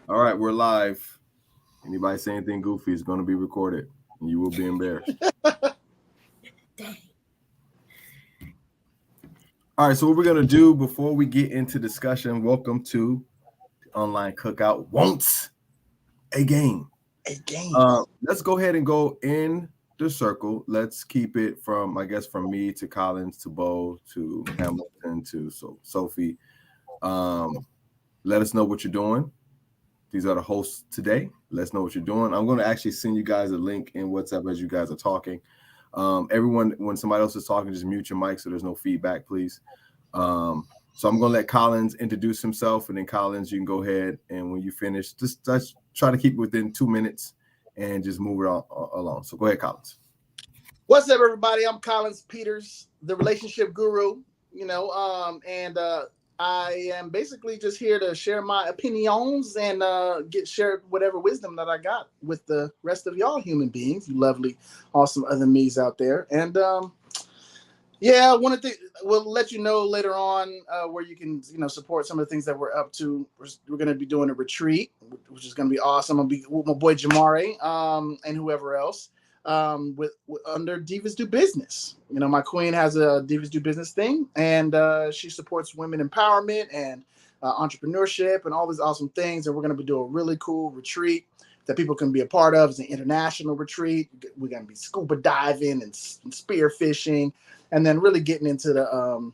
All right, we're live. Anybody say anything goofy is going to be recorded, and you will be embarrassed. Dang. All right, so what we're going to do before we get into discussion, welcome to the Online Cookout Wants a Game. A game. Let's go ahead and go in the circle. Let's keep it from, I guess, from me to Collins to Bo to Hamilton to Sophie. Let us know what you're doing. These are the hosts today. Let's know what you're doing. I'm going to actually send you guys a link in WhatsApp as you guys are talking. Everyone, when somebody else is talking, just mute your mic so there's no feedback, please. So I'm going to let Collins introduce himself, and then Collins, you can go ahead, and when you finish, just try to keep it within 2 minutes and just move it along. So go ahead, Collins. What's up, everybody? I'm Collins Peters, the relationship guru. I am basically just here to share my opinions and share whatever wisdom that I got with the rest of y'all human beings, you lovely, awesome other me's out there. And we'll let you know later on where you can, support some of the things that we're up to. We're going to be doing a retreat, which is going to be awesome. I'm going to be with my boy Jamare and whoever else. With under Divas Do Business. My queen has a Divas Do Business thing, and she supports women empowerment and entrepreneurship and all these awesome things. And we're going to be doing a really cool retreat that people can be a part of. It's an international retreat. We're going to be scuba diving and spear fishing, and then really getting into the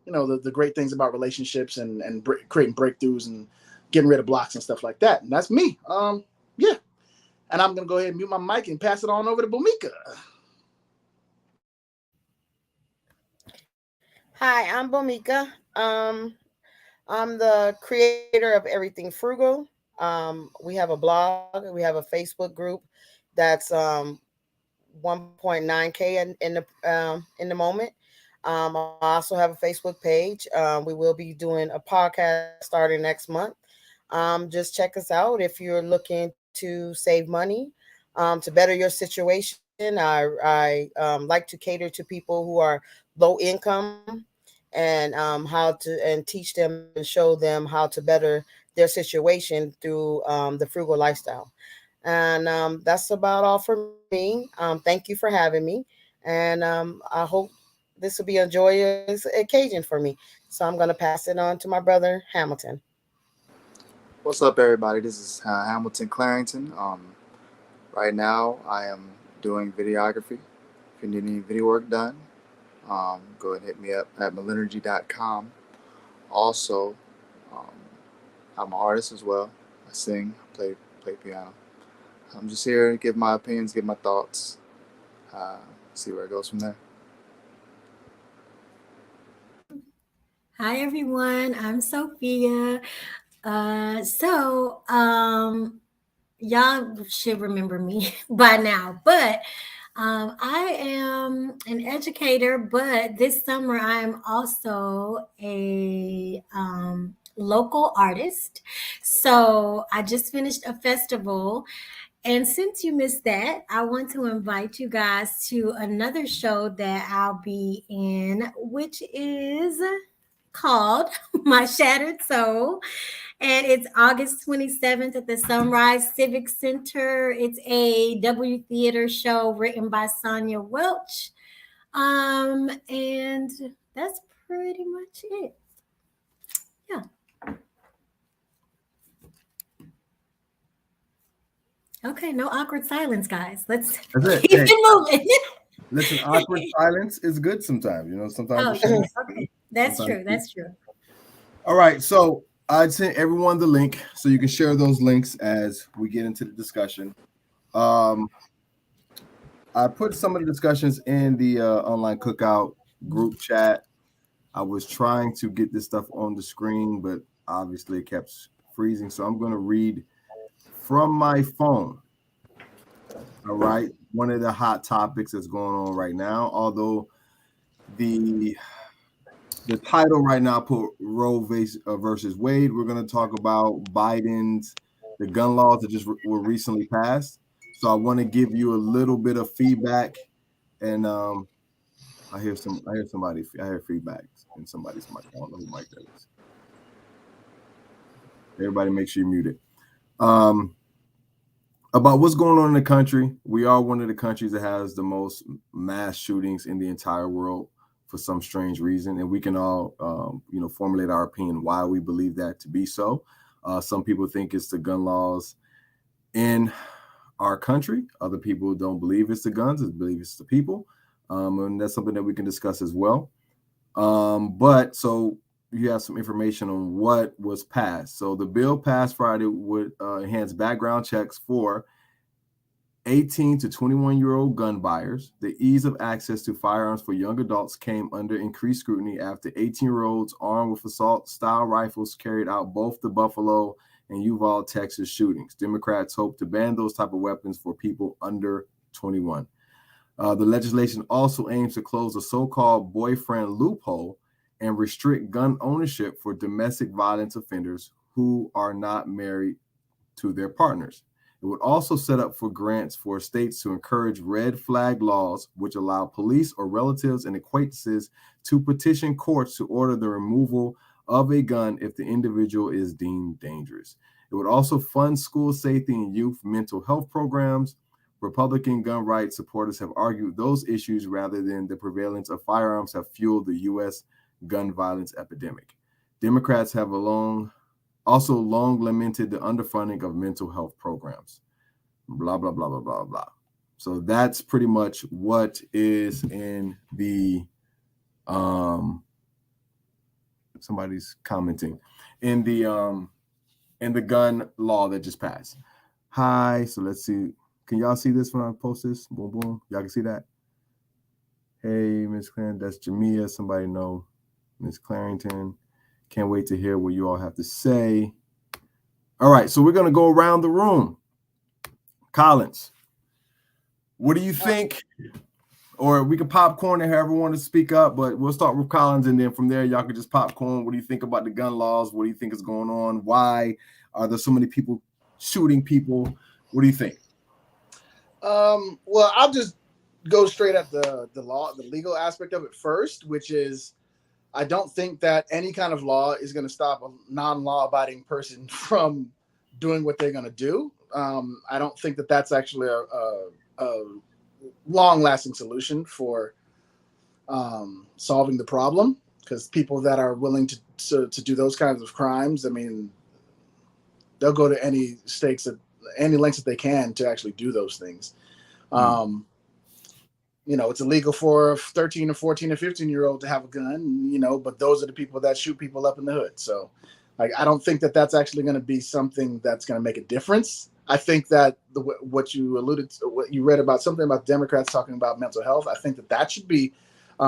the great things about relationships and creating breakthroughs and getting rid of blocks and stuff like that. And that's me. Yeah. And I'm going to go ahead and mute my mic and pass it on over to Bomecka. Hi, I'm Bomecka. I'm the creator of Everything Frugal. We have a blog. We have a Facebook group that's 1.9K in the moment. I also have a Facebook page. We will be doing a podcast starting next month. Just check us out if you're looking to save money, to better your situation. I like to cater to people who are low income and teach them and show them how to better their situation through the frugal lifestyle. And that's about all for me. Thank you for having me. And I hope this will be a joyous occasion for me. So I'm going to pass it on to my brother, Hamilton. What's up, everybody? This is Hamilton Clarington. Right now, I am doing videography. If you need any video work done, go ahead and hit me up at Millenergy.com. Also, um, I'm an artist as well. I sing, play piano. I'm just here to give my opinions, give my thoughts, see where it goes from there. Hi everyone, I'm Sophia. Y'all should remember me by now, but I am an educator, but this summer I am also a local artist. So I just finished a festival. And since you missed that, I want to invite you guys to another show that I'll be in, which is called My Shattered Soul. And it's August 27th at the Sunrise Civic Center. It's a W theater show written by Sonia Welch. And that's pretty much it. Yeah. Okay, no awkward silence, guys. Let's keep it moving. Listen, awkward silence is good sometimes. Sometimes. Oh, okay. That's true. That's true. All right, so I'd send everyone the link so you can share those links as we get into the discussion. I put some of the discussions in the online cookout group chat. I was trying to get this stuff on the screen, but obviously it kept freezing. So I'm going to read from my phone. All right, one of the hot topics that's going on right now, although the title right now put Roe versus Wade. We're going to talk about the gun laws that just were recently passed. So I want to give you a little bit of feedback, and I hear feedback in somebody's mic. I don't know who mic that is. Everybody make sure you mute it. About what's going on in the country. We are one of the countries that has the most mass shootings in the entire world for some strange reason, and we can all, formulate our opinion why we believe that to be so. Some people think it's the gun laws in our country. Other people don't believe it's the guns; they believe it's the people, and that's something that we can discuss as well. But so you have some information on what was passed. So the bill passed Friday would enhance background checks for 18 to 21-year-old gun buyers. The ease of access to firearms for young adults came under increased scrutiny after 18-year-olds armed with assault-style rifles carried out both the Buffalo and Uvalde, Texas shootings. Democrats hope to ban those type of weapons for people under 21. The legislation also aims to close the so-called boyfriend loophole and restrict gun ownership for domestic violence offenders who are not married to their partners. It would also set up for grants for states to encourage red flag laws, which allow police or relatives and acquaintances to petition courts to order the removal of a gun if the individual is deemed dangerous. It would also fund school safety and youth mental health programs. Republican gun rights supporters have argued those issues rather than the prevalence of firearms have fueled the U.S. gun violence epidemic. Democrats have also long lamented the underfunding of mental health programs. Blah, blah, blah, blah, blah, blah. So that's pretty much what is in the, somebody's commenting, in the gun law that just passed. Hi, so let's see. Can y'all see this when I post this? Boom, boom. Y'all can see that? Hey, Miss Clarington, that's Jamia. Somebody know Miss Clarington. Can't wait to hear what you all have to say. All right, so we're going to go around the room. Collins, what do you think? Or we can popcorn and have everyone to speak up, but we'll start with Collins, and then from there, y'all can just popcorn. What do you think about the gun laws? What do you think is going on? Why are there so many people shooting people? What do you think? Well, I'll just go straight at the legal aspect of it first, which is I don't think that any kind of law is going to stop a non-law abiding person from doing what they're going to do. I don't think that that's actually a long-lasting solution for solving the problem, because people that are willing to do those kinds of crimes, I mean, they'll go to any lengths that they can to actually do those things. It's illegal for a 13 or 14 or 15-year-old to have a gun, but those are the people that shoot people up in the hood. So I don't think that that's actually going to be something that's going to make a difference. I think that what you alluded to, what you read about, something about Democrats talking about mental health, I think that should be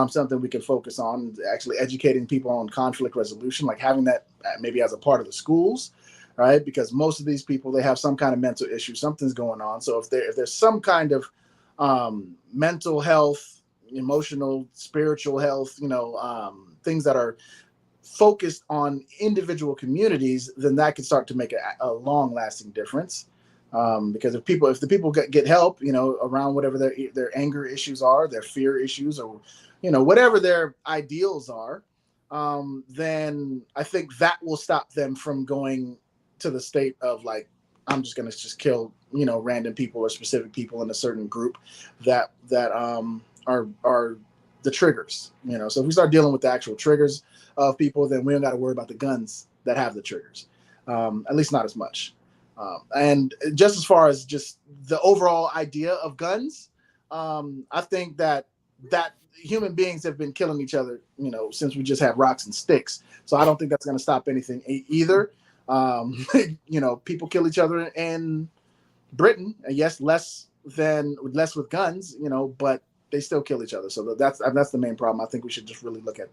something we can focus on, actually educating people on conflict resolution, like having that maybe as a part of the schools, right? Because most of these people, they have some kind of mental issue, something's going on. So if there's some kind of mental health, emotional, spiritual health, things that are focused on individual communities, then that could start to make a long-lasting difference. Because if the people get help, around whatever their anger issues are, their fear issues, or whatever their ideals are, then I think that will stop them from going to the state of like, I'm just going to kill, random people or specific people in a certain group that are the triggers, So if we start dealing with the actual triggers of people, then we don't got to worry about the guns that have the triggers, at least not as much. And just as far as just the overall idea of guns, I think that human beings have been killing each other, since we just had rocks and sticks. So I don't think that's going to stop anything either. People kill each other in Britain, yes, less with guns, but they still kill each other. So that's the main problem. I think we should just really look at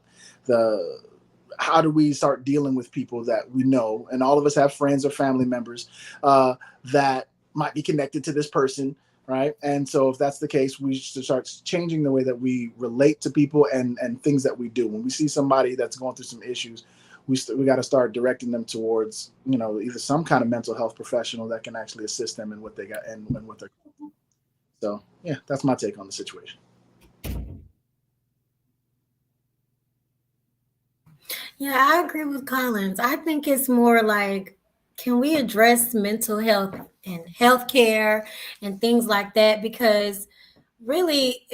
how do we start dealing with people that we know, and all of us have friends or family members that might be connected to this person, right? And so if that's the case, we should start changing the way that we relate to people and things that we do. When we see somebody that's going through some issues, we got to start directing them towards, either some kind of mental health professional that can actually assist them in what they got and what they're going through. So yeah, that's my take on the situation. Yeah, I agree with Collins. I think it's more like can we address mental health and healthcare and things like that? Because really,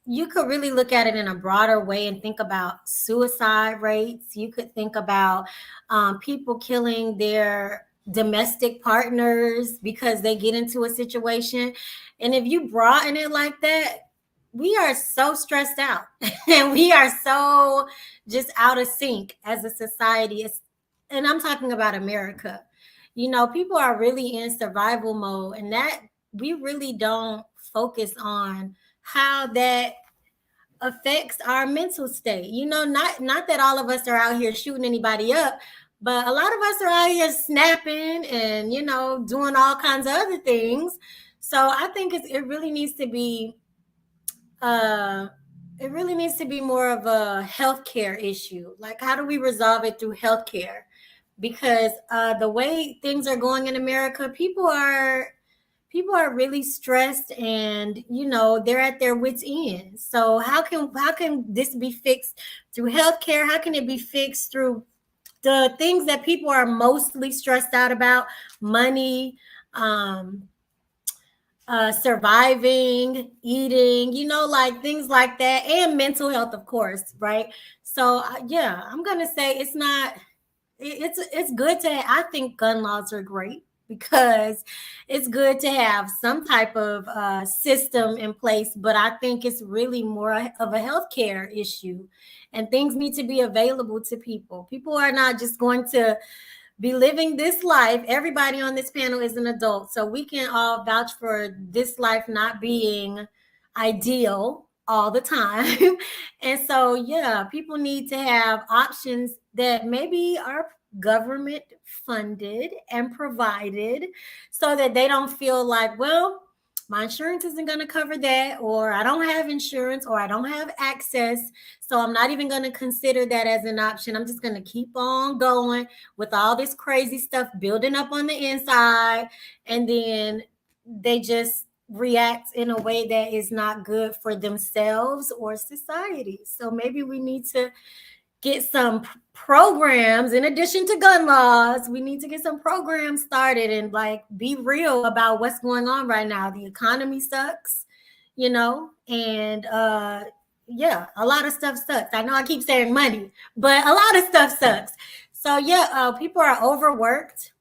you could really look at it in a broader way and think about suicide rates. You could think about people killing their domestic partners because they get into a situation. And if you broaden it like that, we are so stressed out and we are so just out of sync as a society. And I'm talking about America. You know, people are really in survival mode, and that we really don't focus on how that affects our mental state. You know, not that all of us are out here shooting anybody up, but a lot of us are out here snapping and, you know, doing all kinds of other things. So I think it really needs to be more of a healthcare issue. Like, how do we resolve it through healthcare? Because the way things are going in America, people are really stressed, and you know, they're at their wits' end. So how can this be fixed through healthcare? How can it be fixed through the things that people are mostly stressed out about? Money, surviving, eating, you know, like things like that, and mental health, of course, right? So yeah, I'm gonna say it's good to, I think gun laws are great because it's good to have some type of system in place, but I think it's really more of a healthcare issue, and things need to be available to people. People are not just going to be living this life. Everybody on this panel is an adult, so we can all vouch for this life not being ideal all the time. And so, yeah, people need to have options that maybe are government funded and provided, so that they don't feel like, well, my insurance isn't going to cover that, or I don't have insurance, or I don't have access, so I'm not even going to consider that as an option. I'm just going to keep on going with all this crazy stuff building up on the inside, and then they just react in a way that is not good for themselves or society. So maybe we need to get some programs in addition to gun laws. We need to get some programs started and like be real about what's going on right now. The economy sucks, you know, and yeah, a lot of stuff sucks. I know I keep saying money, but a lot of stuff sucks. So yeah, people are overworked.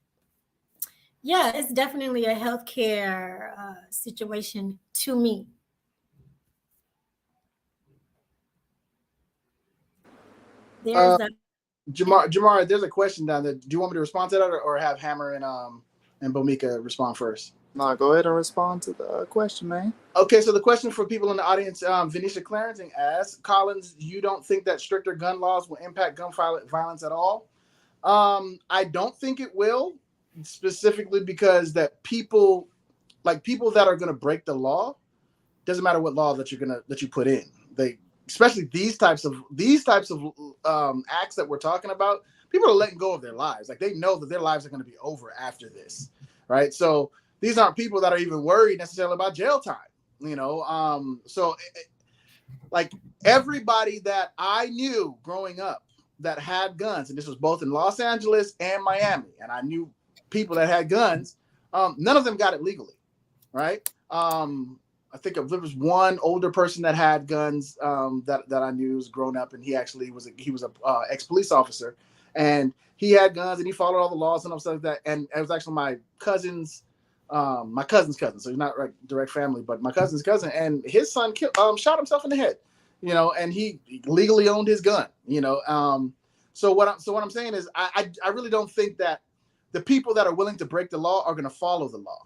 Yeah, it's definitely a healthcare situation to me. There's a Jamare, there's a question down there. Do you want me to respond to that, or have Hammer and Bomecka respond first? No, go ahead and respond to the question, man. Okay, so the question for people in the audience, Venetia Clarington asks, Collins, you don't think that stricter gun laws will impact gun violence at all? I don't think it will, specifically because that people that are going to break the law, doesn't matter what law that you put in, especially these types of acts that we're talking about, people are letting go of their lives. Like, they know that their lives are going to be over after this, right? So these aren't people that are even worried necessarily about jail time, you know? Like, everybody that I knew growing up that had guns, and this was both in Los Angeles and Miami, and I knew people that had guns, none of them got it legally, right? I think there was one older person that had guns that I knew was grown up, and he was a ex-police officer, and he had guns and he followed all the laws and stuff like that. And it was actually my cousin's cousin, so he's not like direct family, but my cousin's cousin, and his son shot himself in the head, you know, and he legally owned his gun, you know. So what I'm saying is, I really don't think that the people that are willing to break the law are going to follow the law.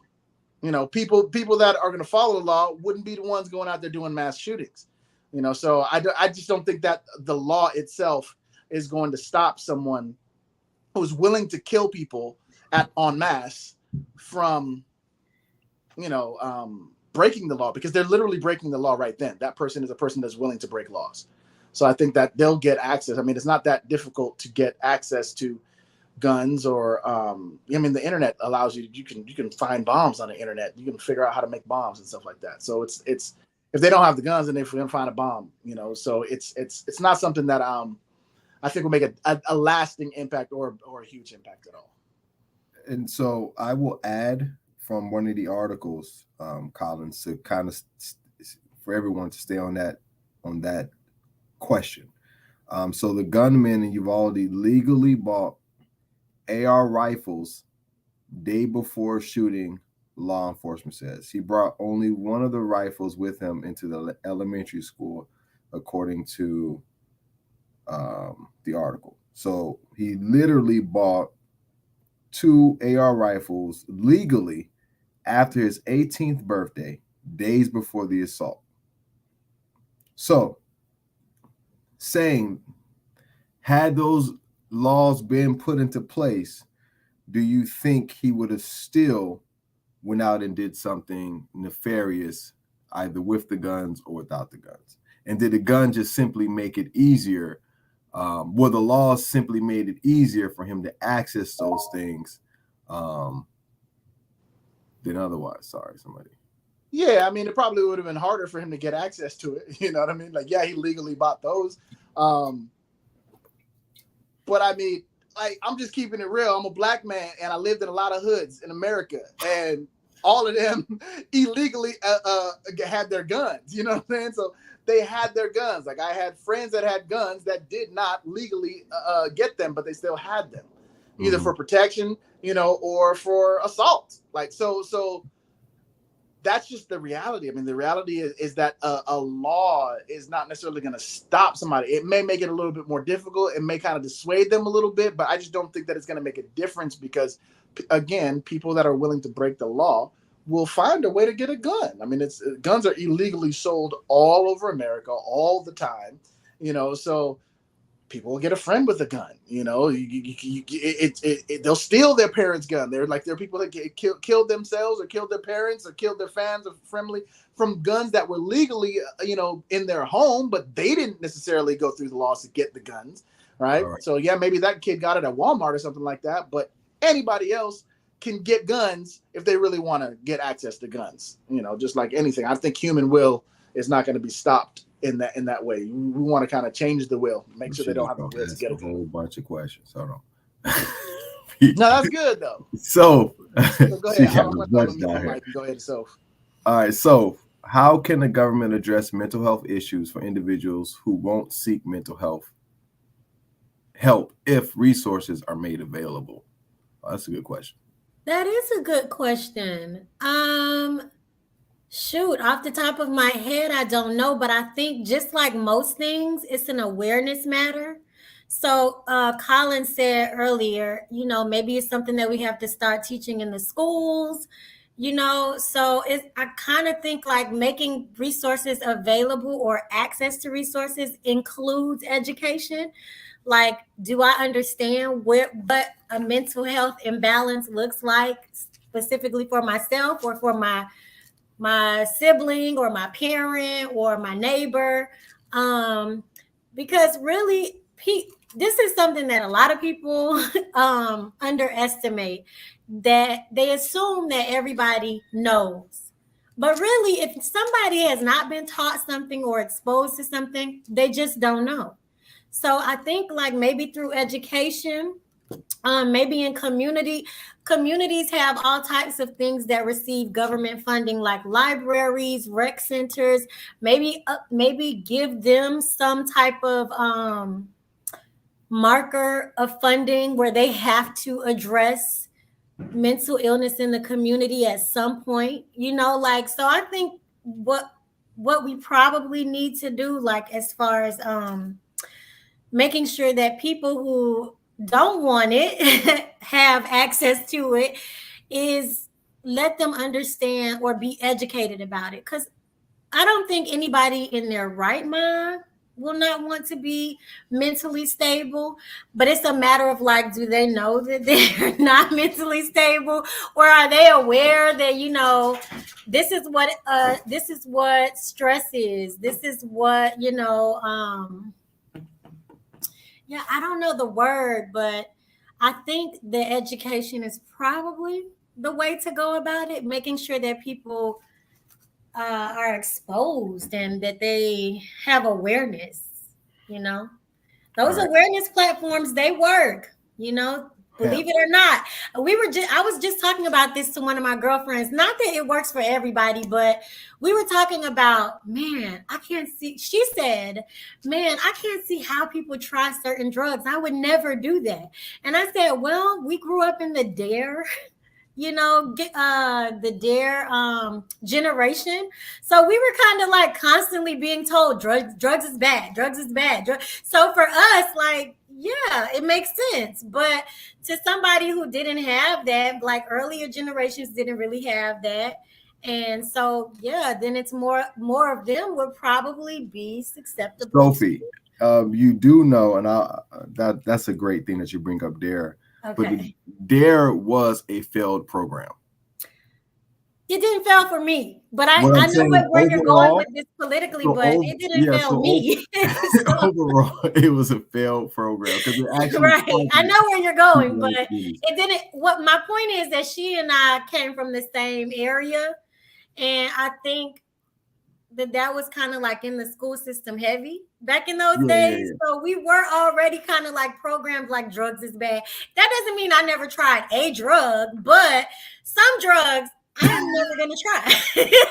You know, people that are going to follow the law wouldn't be the ones going out there doing mass shootings. You know, so I just don't think that the law itself is going to stop someone who's willing to kill people en masse from, you know, breaking the law, because they're literally breaking the law right then. That person is a person that's willing to break laws. So I think that they'll get access. I mean, it's not that difficult to get access to guns, or I mean, the internet allows you can find bombs on the internet. You can figure out how to make bombs and stuff like that. So it's if they don't have the guns, then they're going to find a bomb, you know. So it's not something that I think will make a lasting impact or a huge impact at all. And so I will add from one of the articles, Collins, to kind of for everyone to stay on that question. So the gunman in Uvalde legally bought AR rifles day before shooting. Law enforcement says he brought only one of the rifles with him into the elementary school, according to the article. So he literally bought 2 AR rifles legally after his 18th birthday, days before the assault. So, saying, had those laws been put into place, do you think he would have still went out and did something nefarious, either with the guns or without the guns? And did the gun just simply make it easier? Well, the laws simply made it easier for him to access those things than otherwise. Sorry, somebody. Yeah, I mean, it probably would have been harder for him to get access to it. You know what I mean? Like, yeah, he legally bought those. But I mean, like, I'm just keeping it real. I'm a black man, and I lived in a lot of hoods in America, and all of them illegally had their guns. You know what I'm saying? So they had their guns. Like, I had friends that had guns that did not legally get them, but they still had them, either for protection, you know, or for assault. Like, so that's just the reality. I mean, the reality is that a law is not necessarily going to stop somebody. It may make it a little bit more difficult. It may kind of dissuade them a little bit, but I just don't think that it's going to make a difference because, again, people that are willing to break the law will find a way to get a gun. I mean, guns are illegally sold all over America all the time, you know, so people will get a friend with a gun, you know, they'll steal their parents' gun. There are people that killed themselves or killed their parents or killed their fans or family from guns that were legally, you know, in their home, but they didn't necessarily go through the laws to get the guns, right? So yeah, maybe that kid got it at Walmart or something like that, but anybody else can get guns if they really want to get access to guns, you know, just like anything. I think human will is not going to be stopped in that way. We want to kind of change the will, make sure they don't have the will to get a whole bunch of questions. Hold on. No, that's good though. So go ahead. Go ahead. So, all right. So, how can the government address mental health issues for individuals who won't seek mental health help if resources are made available? Oh, that's a good question. That is a good question. Shoot, off the top of my head, I don't know, but I think just like most things, it's an awareness matter. So Colin said earlier, you know, maybe it's something that we have to start teaching in the schools, you know. So I kind of think like making resources available or access to resources includes education. Like, do I understand what a mental health imbalance looks like specifically for myself or for my sibling or my parent or my neighbor? Because really, this is something that a lot of people underestimate, that they assume that everybody knows. But really, if somebody has not been taught something or exposed to something, they just don't know. So I think like maybe through education, maybe in communities have all types of things that receive government funding, like libraries, rec centers. Maybe give them some type of marker of funding where they have to address mental illness in the community at some point, you know, like. So I think what we probably need to do, like as far as making sure that people who don't want it have access to it, is let them understand or be educated about it. Because I don't think anybody in their right mind will not want to be mentally stable, but it's a matter of like, do they know that they're not mentally stable, or are they aware that, you know, this is what stress is, this is what, you know, yeah, I don't know the word, but I think the education is probably the way to go about it, making sure that people are exposed and that they have awareness, you know. Those awareness platforms, they work, you know. Believe it or not, I was just talking about this to one of my girlfriends. Not that it works for everybody, but we were talking about, man, I can't see. She said, man, I can't see how people try certain drugs. I would never do that. And I said, well, we grew up in the DARE, the DARE generation. So we were kind of like constantly being told drugs is bad, drugs is bad. So for us, like, yeah, it makes sense. But to somebody who didn't have that, like earlier generations didn't really have that. And so, yeah, then it's more of them would probably be susceptible. Sophie, you do know, and that's a great thing that you bring up DARE. Okay. But DARE was a failed program. It didn't fail for me, but I know where you're going with this politically, but it didn't fail me. Overall, it was a failed program because it actually right. I know where you're going, but it didn't. What my point is that she and I came from the same area, and I think that was kind of like in the school system heavy back in those days. Yeah. So we were already kind of like programmed like drugs is bad. That doesn't mean I never tried a drug, but some drugs I'm never going to try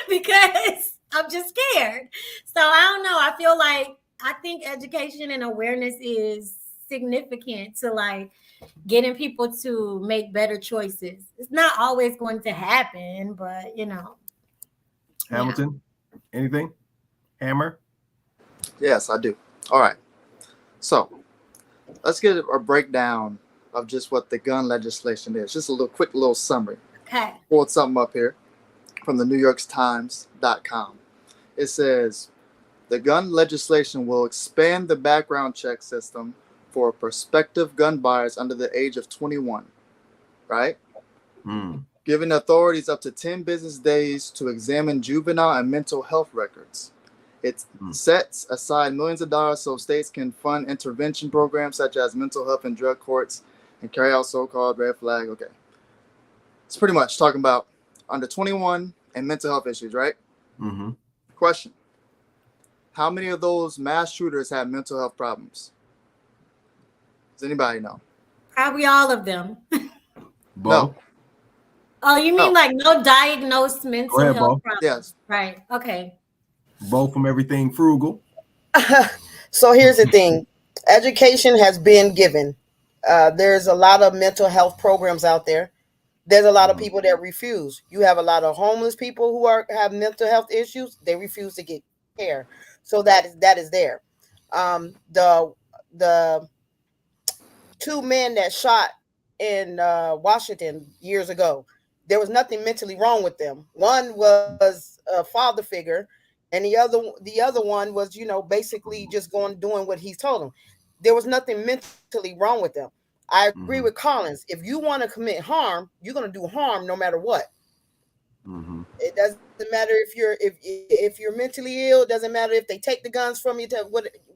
because I'm just scared. So I don't know. I think education and awareness is significant to like getting people to make better choices. It's not always going to happen, but Hamilton, anything? Hammer? Yes, I do. All right. So let's get a breakdown of just what the gun legislation is. Just a quick little summary. Okay. Pulled something up here from the NewYorkTimes.com. It says the gun legislation will expand the background check system for prospective gun buyers under the age of 21, right? Giving authorities up to 10 business days to examine juvenile and mental health records. It sets aside millions of dollars so states can fund intervention programs such as mental health and drug courts and carry out so-called red flag. Okay. It's pretty much talking about under 21 and mental health issues, right? Mm-hmm. Question. How many of those mass shooters have mental health problems? Does anybody know? Probably all of them. Bo? No. Oh, you mean like no diagnosed mental health problems? Yes. Right. Okay. Bo from everything Frugal. So here's the thing. Education has been given. There's a lot of mental health programs out there. There's a lot of people that refuse. You have a lot of homeless people who have mental health issues. They refuse to get care. So that is there. The two men that shot in Washington years ago, there was nothing mentally wrong with them. One was a father figure, and the other one was, basically just doing what he told them. There was nothing mentally wrong with them. I agree with Collins. If you want to commit harm, you're going to do harm no matter what. It doesn't matter if you're mentally ill. It doesn't matter if they take the guns from you.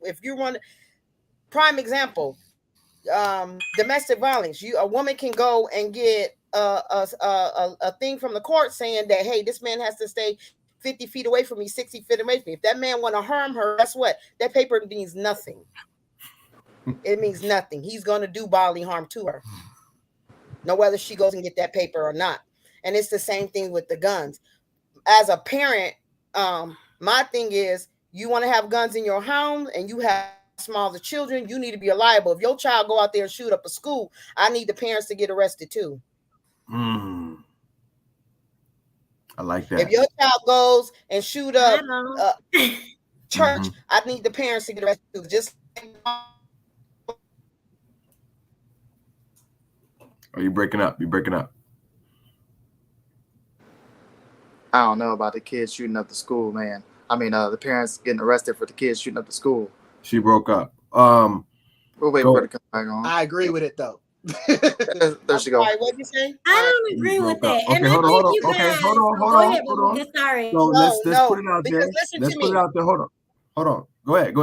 If you want, prime example, domestic violence. A woman can go and get a thing from the court saying that, hey, this man has to stay 50 feet away from me, 60 feet away from me. If that man want to harm her, guess what? That paper means nothing. It means nothing. He's going to do bodily harm to her. No, whether she goes and get that paper or not. And it's the same thing with the guns. As a parent, my thing is, you want to have guns in your home and you have smaller children, you need to be liable. If your child go out there and shoot up a school, I need the parents to get arrested too. I like that. If your child goes and shoot up church, I need the parents to get arrested too. Just Are you breaking up? I don't know about the kids shooting up the school, man. I mean, the parents getting arrested for the kids shooting up the school. She broke up. We'll wait for her to come back on. I agree with it though. There she goes. What'd you say? I don't agree with that. Okay, and hold I on. think you guys. Hold on. Sorry. So let's put it out there. Let's put it out there. Hold on. Go ahead.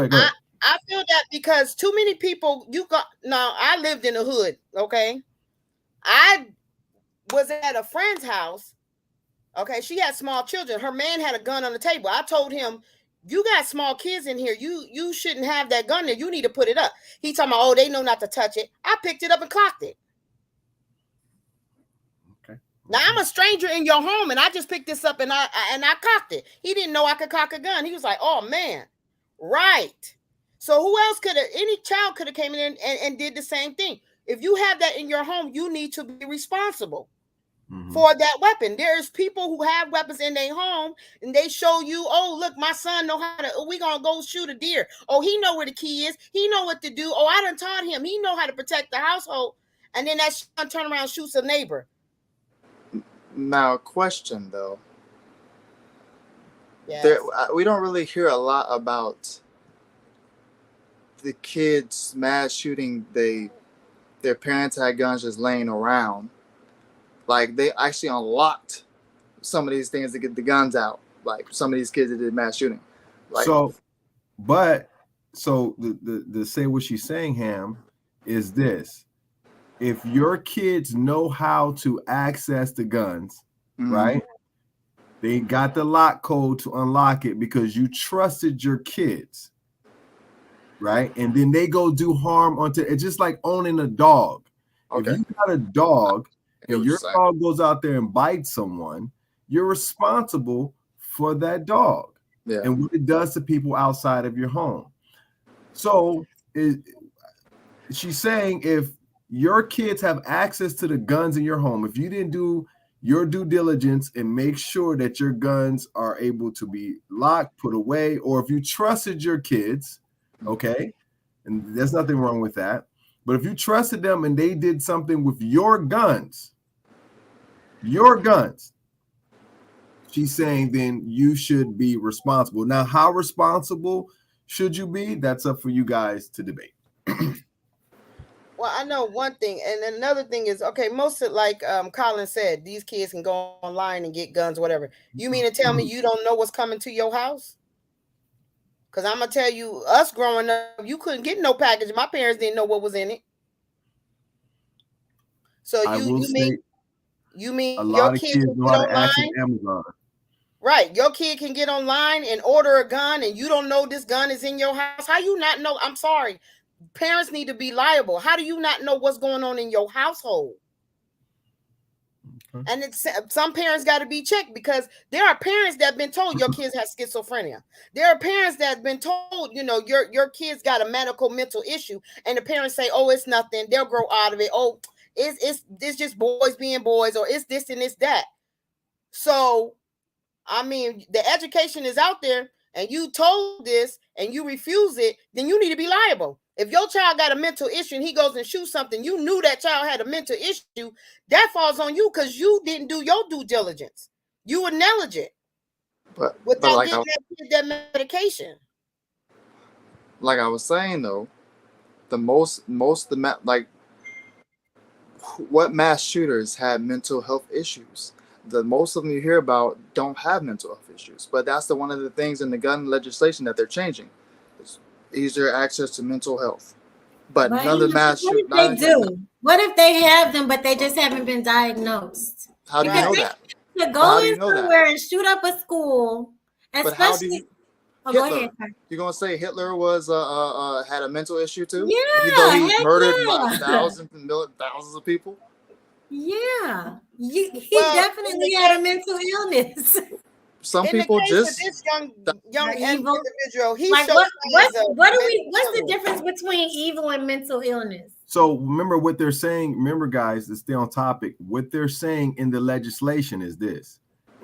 I feel that because too many people. I lived in the hood. Okay, I was at a friend's house. Okay, she had small children. Her man had a gun on the table. I told him, you got small kids in here. You shouldn't have that gun there. You need to put it up. He talking about, they know not to touch it. I picked it up and cocked it. Now I'm a stranger in your home, and I just picked this up and I cocked it. He didn't know I could cock a gun. He was like, "Oh man, right." So who else could have? Any child could have came in and did the same thing. If you have that in your home, you need to be responsible for that weapon. There's people who have weapons in their home, and they show you, "Oh, look, my son know how to. We gonna go shoot a deer. Oh, he know where the key is. He know what to do. Oh, I done taught him. He know how to protect the household." And then that son turn around and shoots a neighbor. Now, question though. Yes. We don't really hear a lot about the kids mass shooting. Their parents had guns just laying around. Like, they actually unlocked some of these things to get the guns out. Like, some of these kids that did mass shooting. Like, so the say what she's saying, Ham, is this: if your kids know how to access the guns, right? They got the lock code to unlock it because you trusted your kids, right? And then they go do harm onto it. It's just like owning a dog. okay. If you got a dog and your saying. dog goes out there and bites someone, you're responsible for that dog and what it does to people outside of your home. So she's saying if your kids have access to the guns in your home, if you didn't do your due diligence and make sure that your guns are able to be locked, put away, or if you trusted your kids, okay, and there's nothing wrong with that. But if you trusted them and they did something with your guns, she's saying then you should be responsible. Now, how responsible should you be? That's up for you guys to debate. Well, I know one thing, and another thing is, okay, most of, like Colin said, these kids can go online and get guns, whatever. You mean to tell me you don't know what's coming to your house? Because I'm gonna tell you, us growing up, you couldn't get no package. My parents didn't know what was in it. So you mean a your lot of kid kids can know get how to access online? Amazon. Right, your kid can get online and order a gun, and you don't know this gun is in your house. How you not know? I'm sorry. Parents need to be liable. How do you not know what's going on in your household? Okay. And some parents got to be checked because there are parents that have been told your kids have schizophrenia. There are parents that have been told, your kids got a mental issue, and the parents say, "Oh, it's nothing. They'll grow out of it. Oh, it's just boys being boys, or it's this and it's that." So, I mean, the education is out there, and you told this and you refuse it, then you need to be liable. If your child got a mental issue and he goes and shoots something, you knew that child had a mental issue, that falls on you because you didn't do your due diligence. You were negligent without getting that medication. Like I was saying though, what mass shooters have mental health issues? The most of them you hear about don't have mental health issues, but that's one of the things in the gun legislation that they're changing. It's easier access to mental health, but none of the mass shooters. What if they do? What if they have them, but they just haven't been diagnosed? How do you know that? To go in somewhere and shoot up a school, but how do you? Hitler. Go ahead. You're gonna say Hitler was had a mental issue too? Yeah, though he murdered thousands of people. Yeah, he definitely had a mental illness. Some people just this young individual. He like what's the difference between evil and mental illness? So remember what they're saying. Remember, guys, to stay on topic. What they're saying in the legislation is this: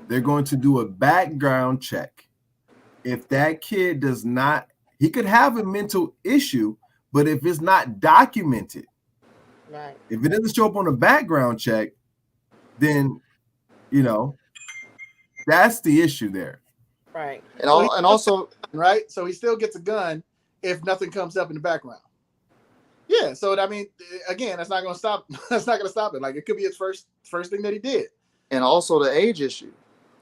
they're going to do a background check. If that kid does not, he could have a mental issue, but if it's not documented, right? If it doesn't show up on a background check, then that's the issue there. Right. And also, right? So he still gets a gun if nothing comes up in the background. Yeah. So I mean, again, that's not going to stop. That's not going to stop it. Like, it could be his first thing that he did. And also the age issue,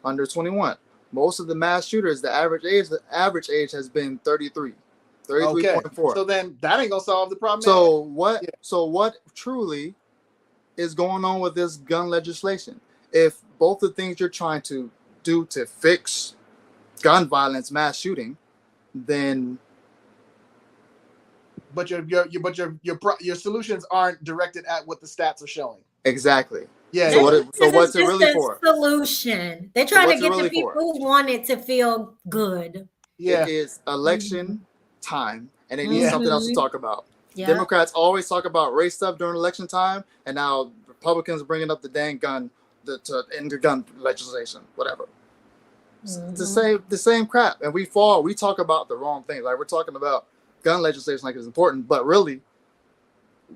under 21. Most of the mass shooters, the average age has been 33. 33.4. Okay. So then that ain't gonna solve the problem. So what? Yeah. So what truly is going on with this gun legislation? If both the things you're trying to do to fix gun violence, mass shooting, then. But your solutions aren't directed at what the stats are showing. Exactly. Yeah, So yeah. so This what's is it just really a for? solution. They're So trying to what's it get the really people for? who want it to feel good. Yeah. It is election time, and they need Yeah. something else to talk about. Yeah. Democrats always talk about race stuff during election time, and now Republicans are bringing up the dang gun, to end the gun legislation, whatever. It's the same crap, and we talk about the wrong things. Like, we're talking about gun legislation like it's important, but really,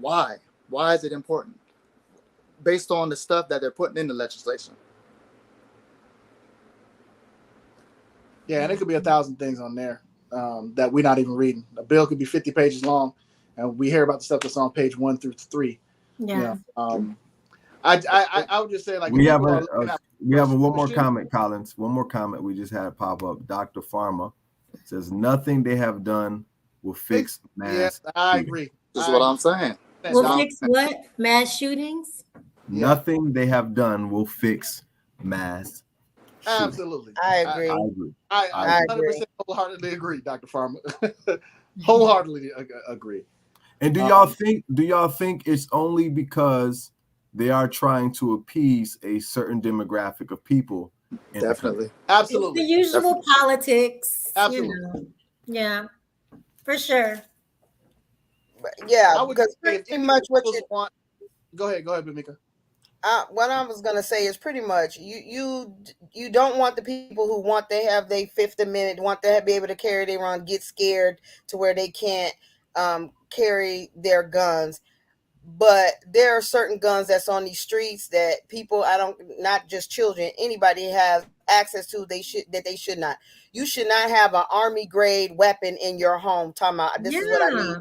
why? Why is it important? Based on the stuff that they're putting in the legislation. Yeah, and it could be 1,000 things on there that we're not even reading. A bill could be 50 pages long, and we hear about the stuff that's on page 1 through 3. Yeah. You know, I would just say, like, We if have people are a looking at one more solution, comment, Collins. One more comment we just had pop up. Dr. Pharma says nothing they have done will fix mass. Yeah, I shooting. agree. This is what I'm saying. Will fix what? Mass shootings? Yeah. Nothing they have done will fix mass shooting. Absolutely. I agree. I agree. I 100% wholeheartedly agree, Dr. Pharma. Wholeheartedly agree. And do y'all think it's only because they are trying to appease a certain demographic of people? Definitely. Absolutely. It's the usual Definitely. politics. Absolutely. You know. Yeah, for sure. Yeah, I would because say if pretty much what individuals you want, go ahead, Bamika. what I was gonna say is pretty much you don't want the people who want to have their Fifth Amendment, want to be able to carry their on, get scared to where they can't carry their guns. But there are certain guns that's on these streets that people, not just children, anybody has access to. They should not. You should not have an army grade weapon in your home. Talking about this is what I need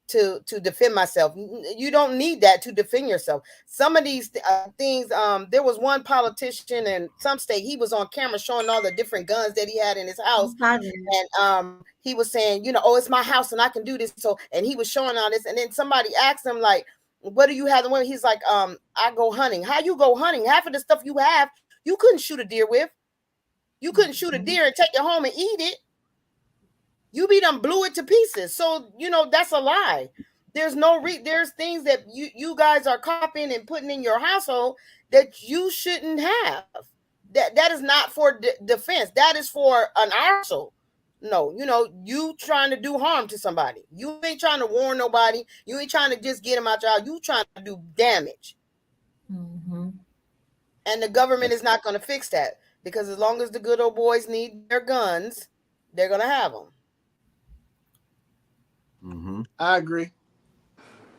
to defend myself. You don't need that to defend yourself. Some of these things, there was one politician in some state, he was on camera showing all the different guns that he had in his house, and he was saying, oh, it's my house and I can do this. So, and he was showing all this, and then somebody asked him, like, what do you have? He's like, I go hunting. How you go hunting? Half of the stuff you have, you couldn't shoot a deer with. You couldn't shoot a deer and take it home and eat it. You be done blew it to pieces. So, that's a lie. There's there's things that you guys are copying and putting in your household that you shouldn't have. That is not for defense. That is for an arsenal. No, you trying to do harm to somebody. You ain't trying to warn nobody. You ain't trying to just get them out your house. You trying to do damage. Mm-hmm. And the government is not going to fix that, because as long as the good old boys need their guns, they're going to have them. Mm-hmm. I agree.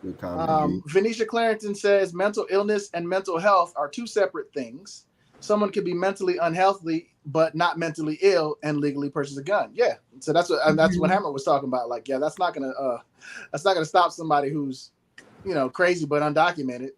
Venetia Clarington says mental illness and mental health are two separate things. Someone could be mentally unhealthy but not mentally ill and legally purchase a gun. Yeah, so that's what Hammer was talking about. Like, yeah, that's not gonna stop somebody who's crazy but undocumented,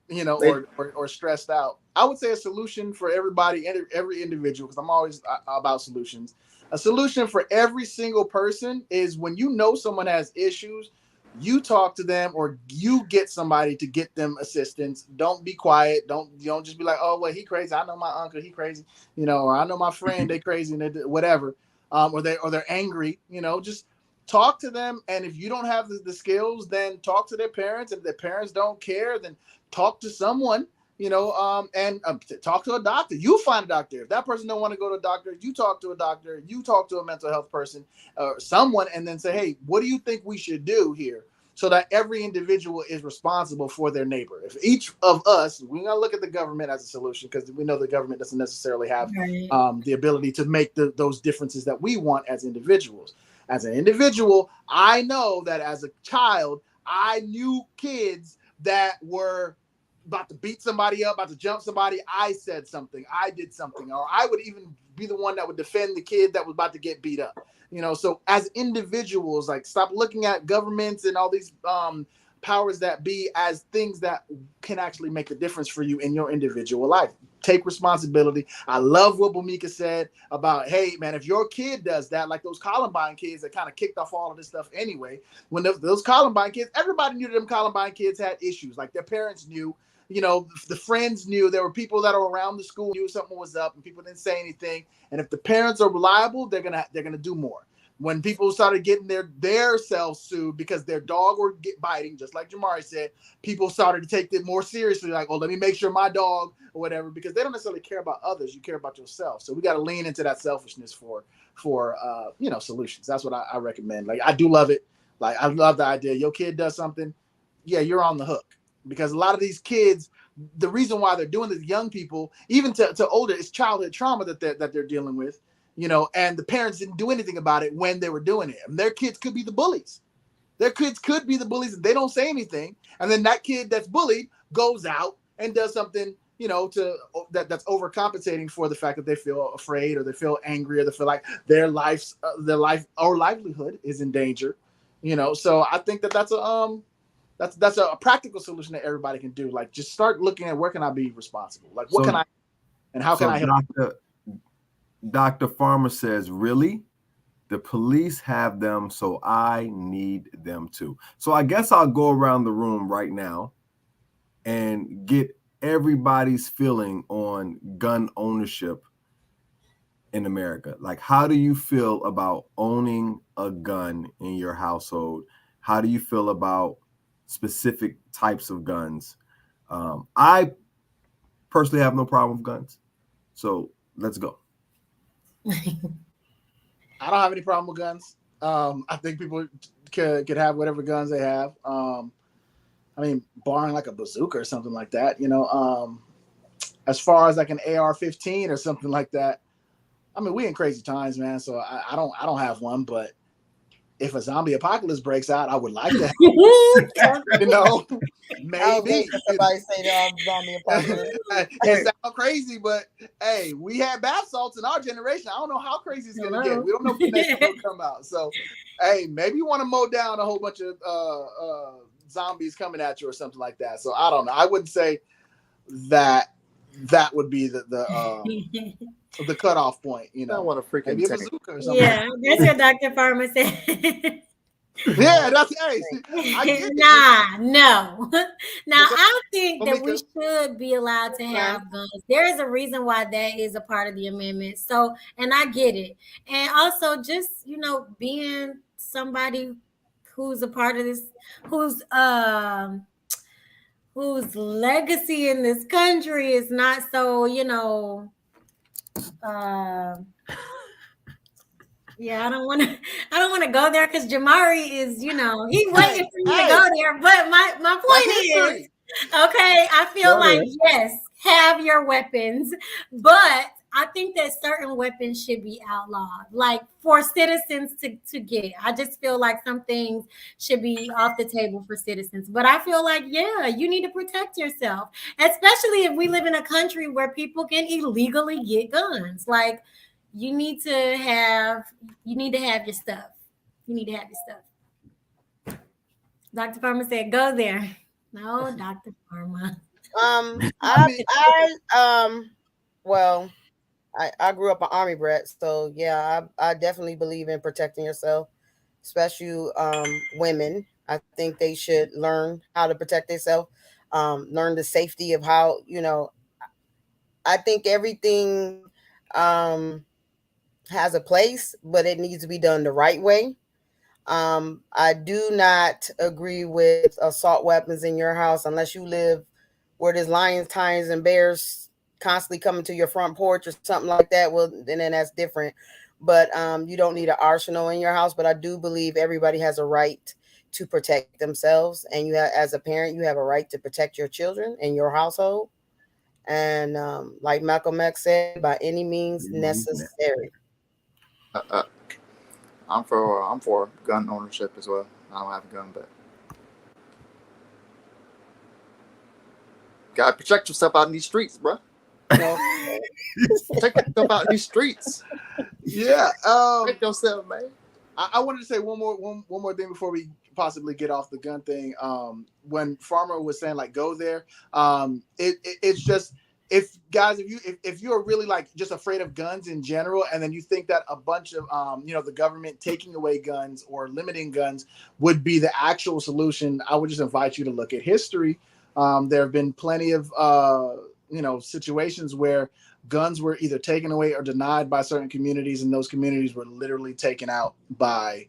or stressed out. I would say a solution for everybody, every individual, because I'm always about solutions. A solution for every single person is, when someone has issues, you talk to them, or you get somebody to get them assistance. Don't be quiet. Don't just be like, oh, well, he crazy. I know my uncle, he crazy, or I know my friend, they crazy, and they whatever. Or they're angry, just talk to them. And if you don't have the skills, then talk to their parents. If their parents don't care, then talk to someone, and talk to a doctor. You find a doctor. If that person don't want to go to a doctor, you talk to a doctor. You talk to a mental health person or someone, and then say, hey, what do you think we should do here? So that every individual is responsible for their neighbor. If each of us, we're going to look at the government as a solution, because we know the government doesn't necessarily have the ability to make those differences that we want as individuals. As an individual, I know that as a child, I knew kids that were about to beat somebody up, about to jump somebody. I said something, I did something, or I would even be the one that would defend the kid that was about to get beat up. So as individuals, like, stop looking at governments and all these powers that be as things that can actually make a difference for you in your individual life. Take responsibility. I love what Bomecka said about, hey, man, if your kid does that, like those Columbine kids that kind of kicked off all of this stuff anyway, when those Columbine kids, everybody knew them Columbine kids had issues. Like, their parents knew, the friends knew, there were people that are around the school knew something was up, and people didn't say anything. And if the parents are reliable, they're gonna do more. When people started getting their selves sued because their dog were biting, just like Jamare said, people started to take it more seriously. Like, oh, let me make sure my dog or whatever, because they don't necessarily care about others. You care about yourself. So we got to lean into that selfishness for solutions. That's what I recommend. Like, I do love it. Like, I love the idea. Your kid does something, yeah, you're on the hook, because a lot of these kids, the reason why they're doing this, young people, even to older, it's childhood trauma that they're dealing with. And the parents didn't do anything about it when they were doing it. And their kids could be the bullies. Their kids could be the bullies, and they don't say anything. And then that kid that's bullied goes out and does something, that's overcompensating for the fact that they feel afraid, or they feel angry, or they feel like their life or livelihood is in danger. So I think that's a practical solution that everybody can do. Like, just start looking at, where can I be responsible? Like, what can I, and how can I help? Dr. Pharma says, really? The police have them, so I need them too. So I guess I'll go around the room right now and get everybody's feeling on gun ownership in America. Like, how do you feel about owning a gun in your household? How do you feel about specific types of guns? I personally have no problem with guns. So let's go. I don't have any problem with guns. I think people could have whatever guns they have. Barring like a bazooka or something like that, as far as like an AR-15 or something like that. We in crazy times, man. So I don't have one, but if a zombie apocalypse breaks out, I would like to have, maybe. Somebody say that zombie apocalypse. It sounds crazy, but hey, we had bath salts in our generation. I don't know how crazy it's gonna get. We don't know if the next one will come out. So, hey, maybe you want to mow down a whole bunch of zombies coming at you or something like that. So I don't know. I wouldn't say that would be the cutoff point. I want a freaking maybe a bazooka or something. Yeah, that's what Dr. Pharma said. Yeah, that's hey. No. Now I think that we should be allowed to have guns. There is a reason why that is a part of the amendment. So, and I get it. And also, just being somebody who's a part of this, whose legacy in this country is not so, yeah, I don't want to go there, because Jamare is, he's waiting for me to go there. But my point is, okay, I feel like, yes, have your weapons, but I think that certain weapons should be outlawed, like for citizens to get. I just feel like some things should be off the table for citizens. But I feel like, yeah, you need to protect yourself, especially if we live in a country where people can illegally get guns. Like, you need to have your stuff. You need to have your stuff. Dr. Pharma said, go there. No, Dr. Pharma. I grew up an Army brat, so yeah, I definitely believe in protecting yourself, especially women. I think they should learn how to protect themselves, learn the safety of how, I think everything has a place, but it needs to be done the right way. I do not agree with assault weapons in your house unless you live where there's lions, tigers, and bears constantly coming to your front porch or something like that. Well, then that's different. But you don't need an arsenal in your house. But I do believe everybody has a right to protect themselves, and as a parent, you have a right to protect your children and your household. And like Malcolm X said, by any means necessary. I'm for gun ownership as well. I don't have a gun, but gotta protect yourself out in these streets, bro. Protect yourself out in these streets. Yeah, protect yourself, man. I wanted to say one more thing before we possibly get off the gun thing. When Pharma was saying like go there, it's just. If you're really like just afraid of guns in general, and then you think that a bunch of the government taking away guns or limiting guns would be the actual solution, I would just invite you to look at history. There have been plenty of situations where guns were either taken away or denied by certain communities, and those communities were literally taken out by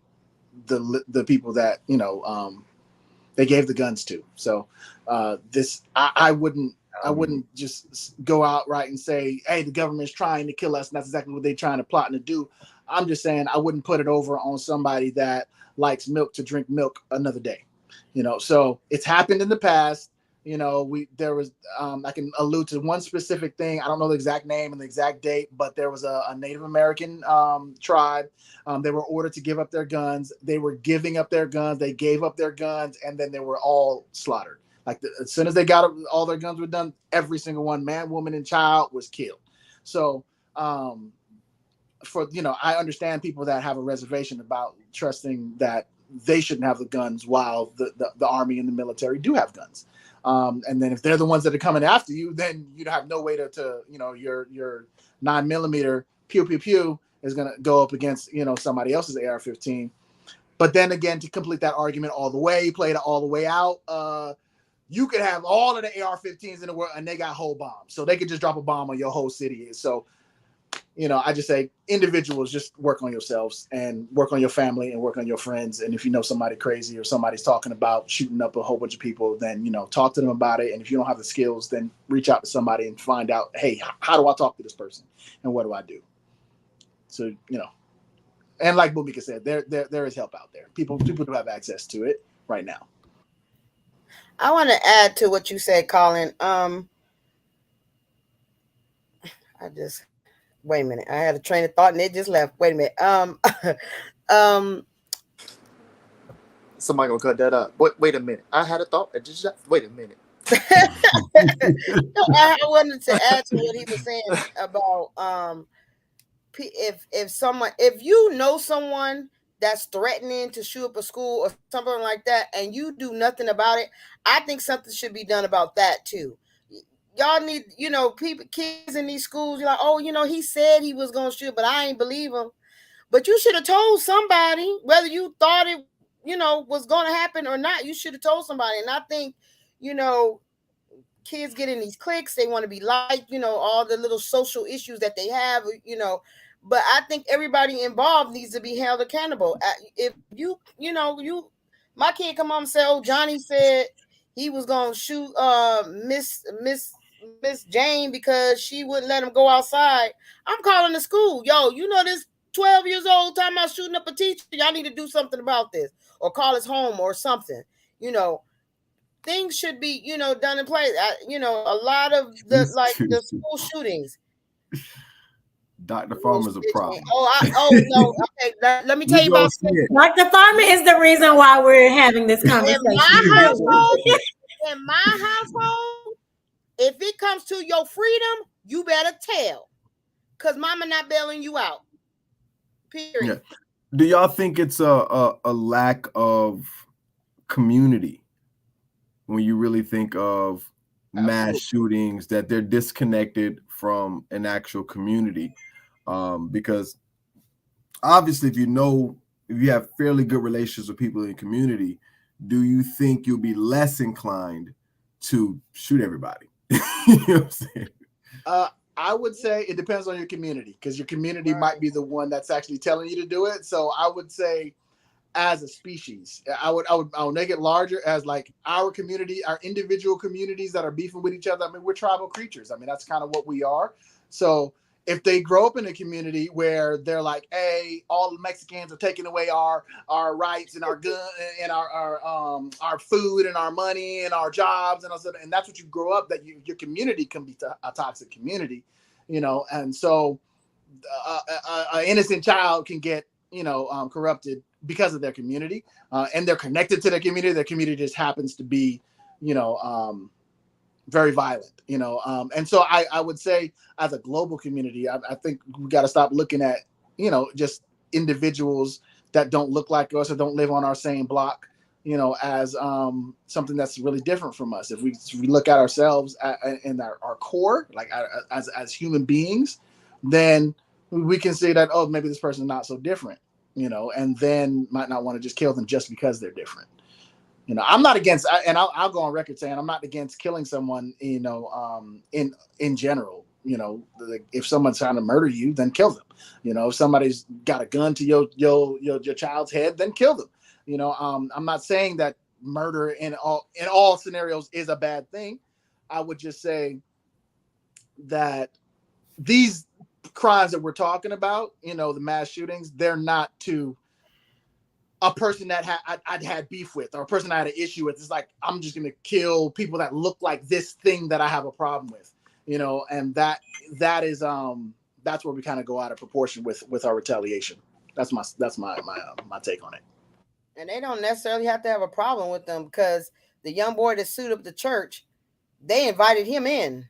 the people that they gave the guns to. So I wouldn't just go outright and say, hey, the government's trying to kill us, and that's exactly what they're trying to plot and to do. I'm just saying I wouldn't put it over on somebody that likes milk to drink milk another day. So it's happened in the past. There was I can allude to one specific thing. I don't know the exact name and the exact date, but there was a Native American tribe. They were ordered to give up their guns. They were giving up their guns. They gave up their guns, and then they were all slaughtered. Like as soon as they got all their guns were done, every single one, man, woman, and child, was killed. So I understand people that have a reservation about trusting that they shouldn't have the guns while the army and the military do have guns. And then if they're the ones that are coming after you, then you have no way to your 9mm pew pew pew is going to go up against somebody else's AR-15. But then again, to complete that argument all the way, play it all the way out, you could have all of the AR-15s in the world and they got whole bombs, so they could just drop a bomb on your whole city. So I just say individuals, just work on yourselves and work on your family and work on your friends. And if you know somebody crazy or somebody's talking about shooting up a whole bunch of people, then, talk to them about it. And if you don't have the skills, then reach out to somebody and find out, hey, how do I talk to this person? And what do I do? So, and like Bomecka said, there is help out there. People do have access to it right now. I want to add to what you said, Colin. Wait a minute. I had a train of thought and it just left. Wait a minute. Somebody gonna cut that up. Wait a minute. I had a thought. Wait a minute. I wanted to add to what he was saying about if you know someone that's threatening to shoot up a school or something like that, and you do nothing about it, I think something should be done about that too. Y'all need, kids in these schools, you're like, oh, he said he was going to shoot, but I ain't believe him. But you should have told somebody, whether you thought it, was going to happen or not. You should have told somebody. And I think, kids get in these cliques. They want to be liked, all the little social issues that they have, But I think everybody involved needs to be held accountable. If my kid come home and say, oh, Johnny said he was going to shoot Miss Jane because she wouldn't let him go outside, I'm calling the school. Yo, this 12 years old talking about shooting up a teacher. Y'all need to do something about this, or call his home or something. Things should be, done in place. A lot of the school shootings. Dr. Farmer's a problem. No. Okay, let me tell you about Dr. Farmer is the reason why we're having this conversation. In my household, if it comes to your freedom, you better tell, because mama not bailing you out. Period. Yeah. Do y'all think it's a lack of community when you really think of mass shootings, that they're disconnected from an actual community? Because obviously, if you have fairly good relations with people in the community, do you think you'll be less inclined to shoot everybody? You know what I'm saying? I would say it depends on your community, because your community might be the one that's actually telling you to do it. So I would say, as a species, I would make it larger as like our community, our individual communities that are beefing with each other. I mean, we're tribal creatures. I mean, that's kind of what we are. So if they grow up in a community where they're like, hey, all the Mexicans are taking away our rights and our gun and our food and our money and our jobs and all that, and that's what you grow up, that your community can be a toxic community, and so an innocent child can get corrupted because of their community, and they're connected to their community. Their community just happens to be, very violent, and so I would say, as a global community, I think we got to stop looking at, just individuals that don't look like us or don't live on our same block, as something that's really different from us. If we look at ourselves in our core, like as human beings, then we can see that, oh, maybe this person is not so different, and then might not want to just kill them just because they're different. You know, I'm not against, and I'll go on record saying I'm not against killing someone, you know, in general. You know, if someone's trying to murder you, then kill them. You know, if somebody's got a gun to your child's head, then kill them. You know, I'm not saying that murder in all scenarios is a bad thing. I would just say that these crimes that we're talking about, you know, the mass shootings, they're not to a person that I'd had beef with, or a person I had an issue with. It's like, I'm just going to kill people that look like this thing that I have a problem with, you know, and that is, that's where we kind of go out of proportion with our retaliation. That's my take on it. And they don't necessarily have to have a problem with them, because the young boy that sued up the church, they invited him in.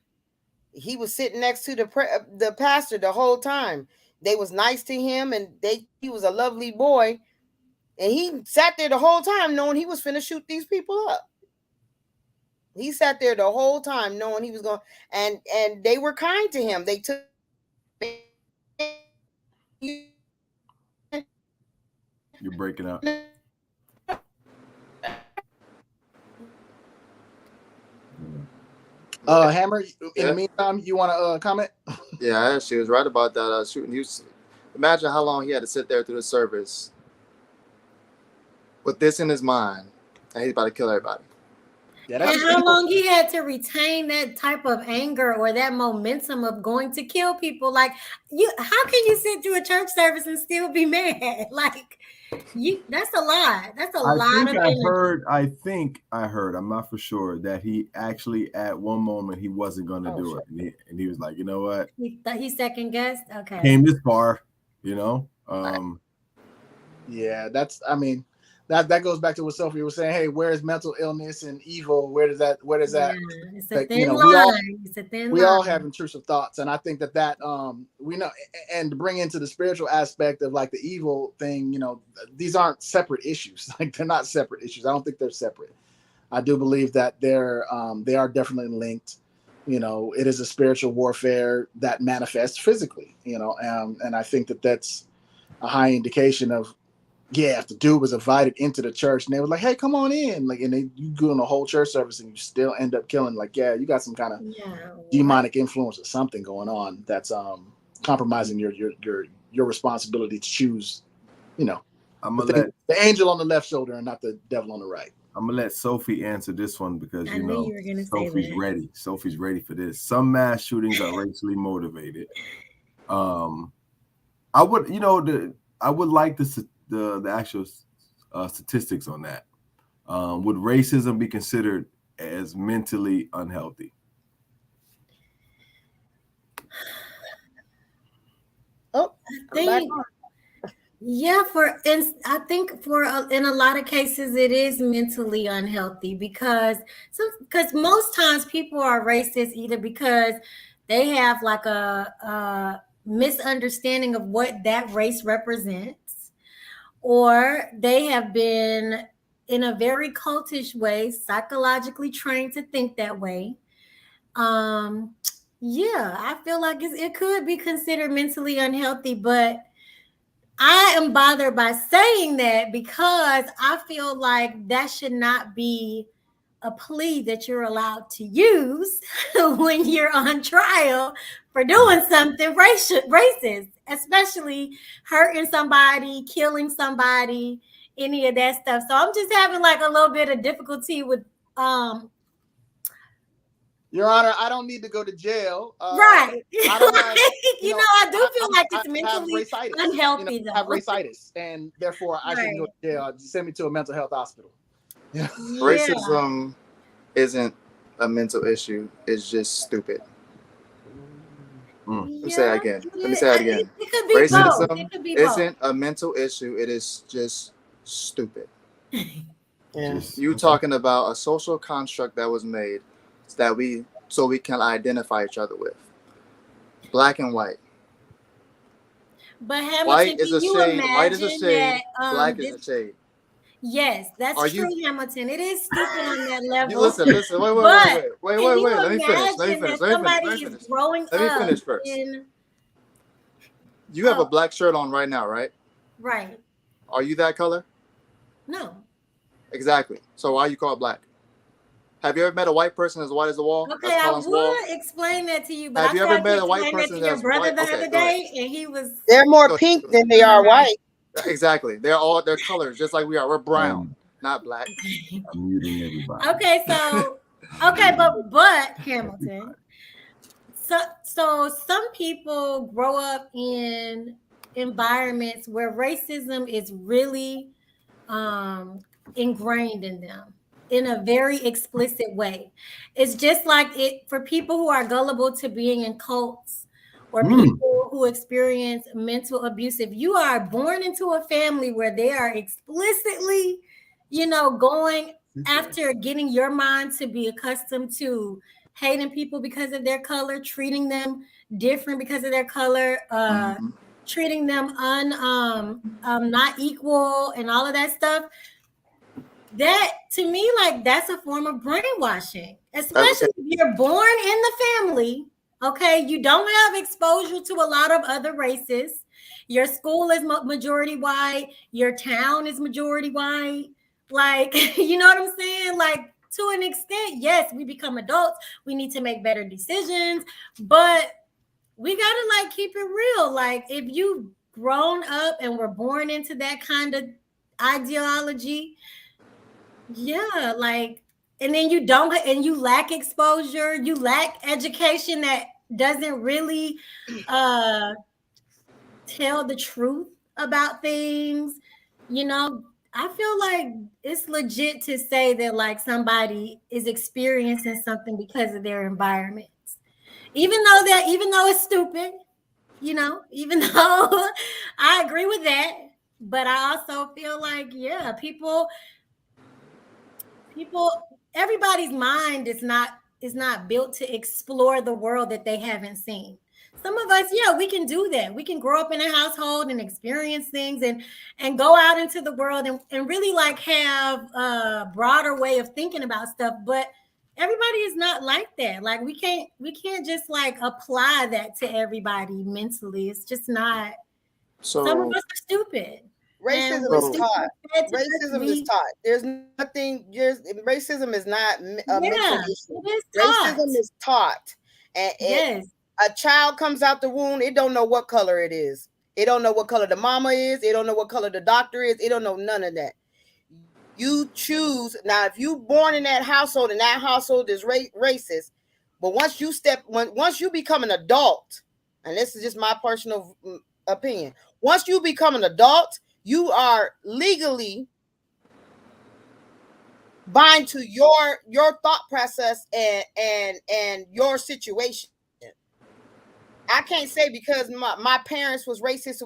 He was sitting next to the pastor the whole time. They was nice to him, and he was a lovely boy. And he sat there the whole time knowing he was finna shoot these people up. He sat there the whole time knowing he was going, and they were kind to him. They took. You're breaking up. Hammer, in the meantime, you want to comment? Yeah, she was right about that shooting. Imagine how long he had to sit there through the service with this in his mind, and he's about to kill everybody. Yeah, and how long he had to retain that type of anger or that momentum of going to kill people. Like, how can you sit through a church service and still be mad? Like, that's a lot. That's a lot of energy. I think I heard, I'm not for sure, that he actually at one moment he wasn't going to do it. And he was like, you know what? He second guessed? Okay. Came this far, you know? Yeah, that goes back to what Sophie was saying. Hey, where is mental illness and evil? Where does that? It's a thin line. We all have intrusive thoughts, and I think that we know. And to bring into the spiritual aspect of like the evil thing, you know, these aren't separate issues. Like, they're not separate issues. I don't think they're separate. I do believe that they are definitely linked. You know, it is a spiritual warfare that manifests physically. You know, and I think that's a high indication of. Yeah, if the dude was invited into the church and they were like, "Hey, come on in," like, and you go in a whole church service and you still end up killing, like, yeah, you got some kind of demonic influence or something going on that's compromising your responsibility to choose, you know, the angel on the left shoulder and not the devil on the right. I'm gonna let Sophie answer this one because you know Sophie's ready. Sophie's ready for this. Some mass shootings are racially motivated. I would like the actual statistics on that. Would racism be considered as mentally unhealthy? Oh, I think in a lot of cases it is mentally unhealthy because most times people are racist either because they have like a misunderstanding of what that race represents, or they have been in a very cultish way psychologically trained to think that way. I feel like it could be considered mentally unhealthy, but I am bothered by saying that because I feel like that should not be a plea that you're allowed to use when you're on trial for doing something racist, especially hurting somebody, killing somebody, any of that stuff. So I'm just having like a little bit of difficulty with Your Honor, I don't need to go to jail. Right. I don't have, I do feel like it's mentally unhealthy, though. I have racitis, and therefore I shouldn't go to jail. Just send me to a mental health hospital. Yeah. Racism isn't a mental issue. It's just stupid. Let me say that again. It could be racism both. It could be isn't a mental issue. It is just stupid. Yeah. You talking about a social construct that was made so we can identify each other with. Black and white. But Hamilton, white is a shade. White is a shade. Black is a shade. Yes, that's true, Hamilton. It is stupid on that level. Listen. Wait. Let me finish. Let me finish first. You have a black shirt on right now, right? Right. Are you that color? No. Exactly. So why you call it black? Have you ever met a white person as white as the wall? Okay, That's I Colin's wall. would explain that to you, but Have I you ever tried to met a white explain that person to your that's brother white? the Okay, other go ahead. day, and he was. They're more Go pink ahead. than they are white. Exactly. They're colors, just like we are. We're brown, not black. I'm muting everybody. Okay, so okay, but Hamilton. So some people grow up in environments where racism is really ingrained in them in a very explicit way. It's just like it for people who are gullible to being in cults or people who experience mental abuse. If you are born into a family where they are explicitly, going after getting your mind to be accustomed to hating people because of their color, treating them different because of their color, treating them not equal and all of that stuff, that to me, like, that's a form of brainwashing, especially if you're born in the family. Okay, you don't have exposure to a lot of other races. Your school is majority white, your town is majority white. Like, you know what I'm saying? Like, to an extent, yes, we become adults, we need to make better decisions, but we gotta like keep it real. Like, if you've grown up and were born into that kind of ideology, yeah, like, and then you don't, and you lack exposure, you lack education that doesn't really tell the truth about things, I feel like it's legit to say that like somebody is experiencing something because of their environments. Even though it's stupid, even though I agree with that, but I also feel like, yeah, people, everybody's mind is not built to explore the world that they haven't seen. Some of us, yeah, we can do that. We can grow up in a household and experience things and go out into the world and really like have a broader way of thinking about stuff. But everybody is not like that. Like, we can't just like apply that to everybody mentally. It's just not. So some of us are stupid. Racism is taught. Racism is taught. There's nothing. Racism is not a mental issue. Racism is taught, and yes, a child comes out the womb. It don't know what color it is. It don't know what color the mama is. It don't know what color the doctor is. It don't know none of that. You choose. Now, if you born in that household and that household is racist, but once you become an adult, and this is just my personal opinion, once you become an adult, you are legally bind to your thought process and your situation. I can't say because my parents was racist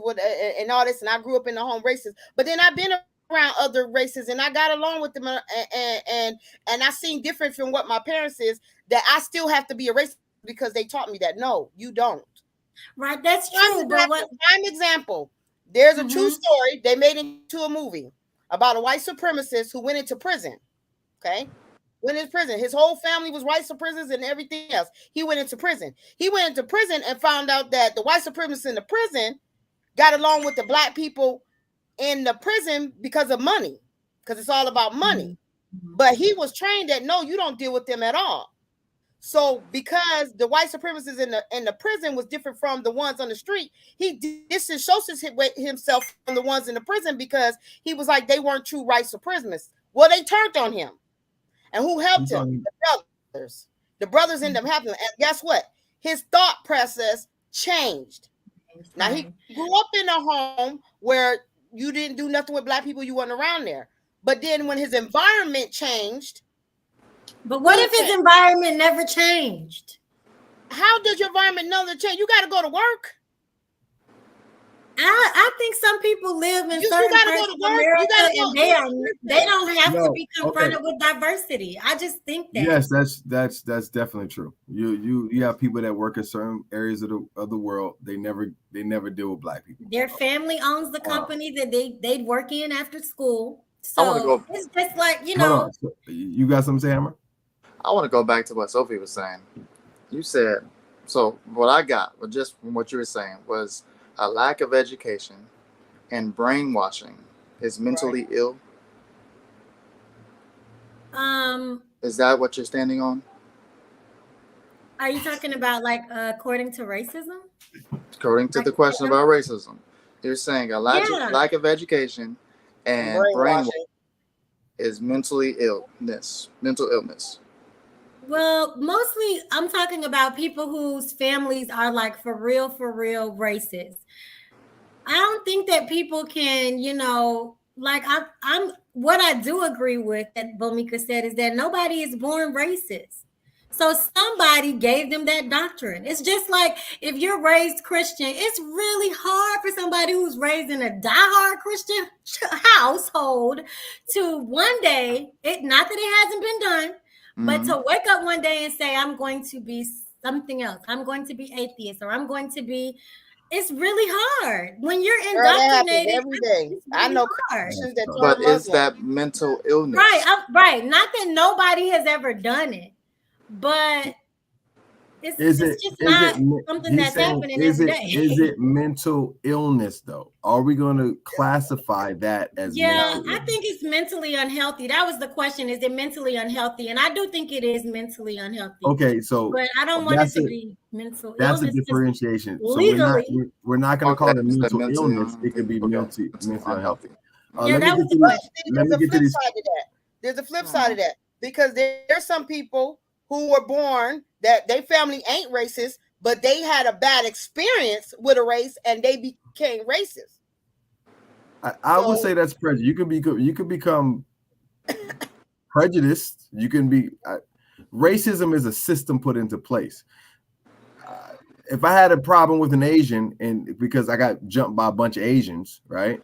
and all this, and I grew up in a home racist, but then I've been around other races and I got along with them and I seen different from what my parents is, that I still have to be a racist because they taught me that. No, you don't. Right, that's true. But prime example, there's a true story. They made into a movie about a white supremacist who went into prison. Okay. Went into prison. His whole family was white supremacists and everything else. He went into prison. He went into prison and found out that the white supremacists in the prison got along with the black people in the prison because of money, because it's all about money. But he was trained that no, you don't deal with them at all. So because the white supremacists in the prison was different from the ones on the street, he disassociated himself from the ones in the prison because he was like, they weren't true white supremacists. Well, they turned on him. And who helped him? The brothers. The brothers ended up helping him. And guess what? His thought process changed. Now, he grew up in a home where you didn't do nothing with black people. You weren't around there. But then when his environment changed. But what if his environment never changed? How does your environment never change? You got to go to work. I think some people live in certain parts of America and they don't have to be confronted with diversity. I just think that. Yes, that's definitely true. You have people that work in certain areas of the world. They never deal with black people. Their family owns the company that they work in after school. So it's just like, you know. So, you got something to say, Hammer? I want to go back to what Sophie was saying. You said, so what I got, just from what you were saying, was a lack of education and brainwashing is mentally ill. Is that what you're standing on? Are you talking about like according to racism? According to the question about racism, you're saying a lack of education and brainwashing is mental illness. Well, mostly I'm talking about people whose families are like for real racist. I don't think that people can, like I'm what I do agree with that Bomecka said is that nobody is born racist. So somebody gave them that doctrine. It's just like if you're raised Christian, it's really hard for somebody who's raised in a diehard Christian household to one day, not that it hasn't been done, but to wake up one day and say, I'm going to be something else. I'm going to be atheist, or I'm going to be. It's really hard when you're indoctrinated every day. Really I know Christians that but is that mental illness? Right. Not that nobody has ever done it, but it's just not something that's happening every day. Is it mental illness though? Are we going to classify that as? Yeah, I think it's mentally unhealthy. That was the question: is it mentally unhealthy? And I do think it is mentally unhealthy. Okay, so but I don't want it to be mental. That's illness a differentiation. Legally, so we're not going to call it mental illness. It could be mentally unhealthy. Let me get to that. There's a flip side of that because there's some people who were born that their family ain't racist, but they had a bad experience with a race and they became racist. I would say that's prejudice. You can become prejudiced. You can be. Racism is a system put into place. If I had a problem with an Asian and because I got jumped by a bunch of Asians, right?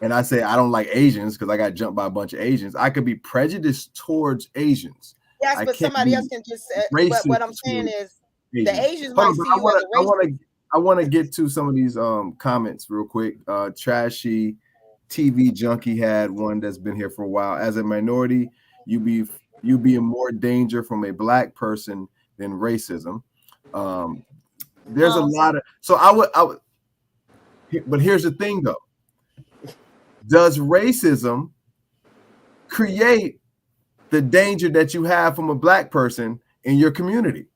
And I say I don't like Asians because I got jumped by a bunch of Asians, I could be prejudiced towards Asians. Yes, but somebody else can just say. But what I'm saying is, the Asians might see you as a racist. I want to get to some of these comments real quick. Trashy TV Junkie had one that's been here for a while. As a minority, you be in more danger from a black person than racism. There's a lot of I would. But here's the thing, though. Does racism create the danger that you have from a black person in your community?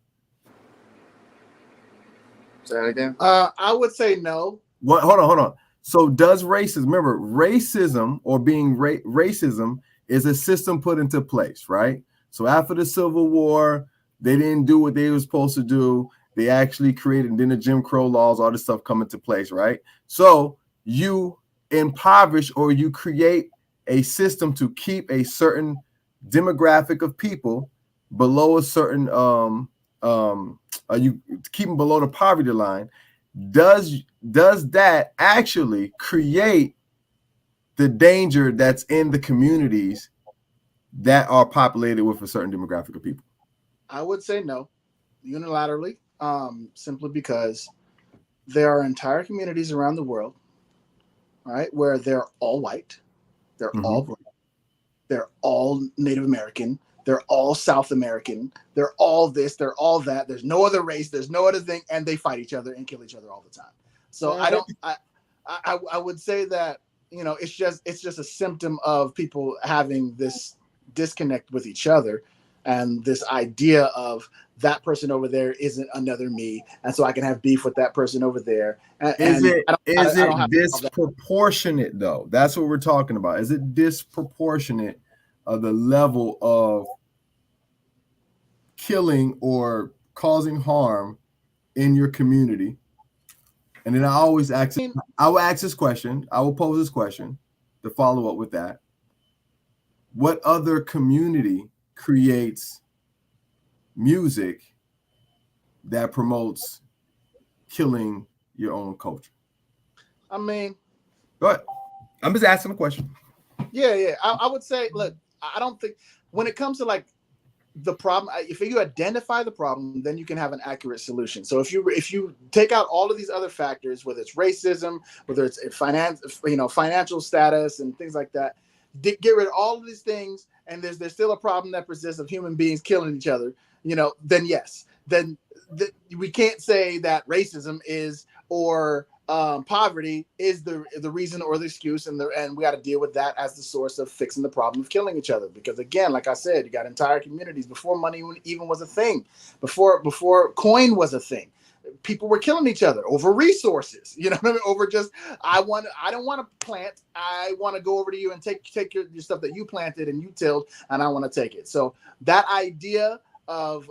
Say that again. I would say no. What? Hold on. So does racism? Remember, racism or being racism is a system put into place, right? So after the Civil War, they didn't do what they were supposed to do. They actually created, and then the Jim Crow laws, all this stuff come into place, right? So you impoverish or you create a system to keep a certain demographic of people below a certain you keep them below the poverty line. Does that actually create the danger that's in the communities that are populated with a certain demographic of people? I would say no, unilaterally, simply because there are entire communities around the world, right, where they're all white, they're all black, they're all Native American, they're all South American, they're all this, they're all that. There's no other race, there's no other thing, and they fight each other and kill each other all the time. So I would say that, it's just a symptom of people having this disconnect with each other and this idea of that person over there isn't another me, and so I can have beef with that person over there. Is it disproportionate though? That's what we're talking about. Is it disproportionate of the level of killing or causing harm in your community? And then I will ask this question. I will pose this question to follow up with that. What other community creates music that promotes killing your own culture? I mean, go ahead. I'm just asking a question. Yeah. I would say, look, I don't think when it comes to like the problem, if you identify the problem, then you can have an accurate solution. So if you take out all of these other factors, whether it's racism, whether it's financial status and things like that, get rid of all of these things, and there's still a problem that persists of human beings killing each other, then yes, then we can't say that racism is or poverty is the reason or the excuse, and we got to deal with that as the source of fixing the problem of killing each other. Because again, like I said, you got entire communities before money even was a thing, before coin was a thing. People were killing each other over resources. You know what I mean? Over just I don't want to plant. I want to go over to you and take your stuff that you planted and you tilled, and I want to take it. So that idea of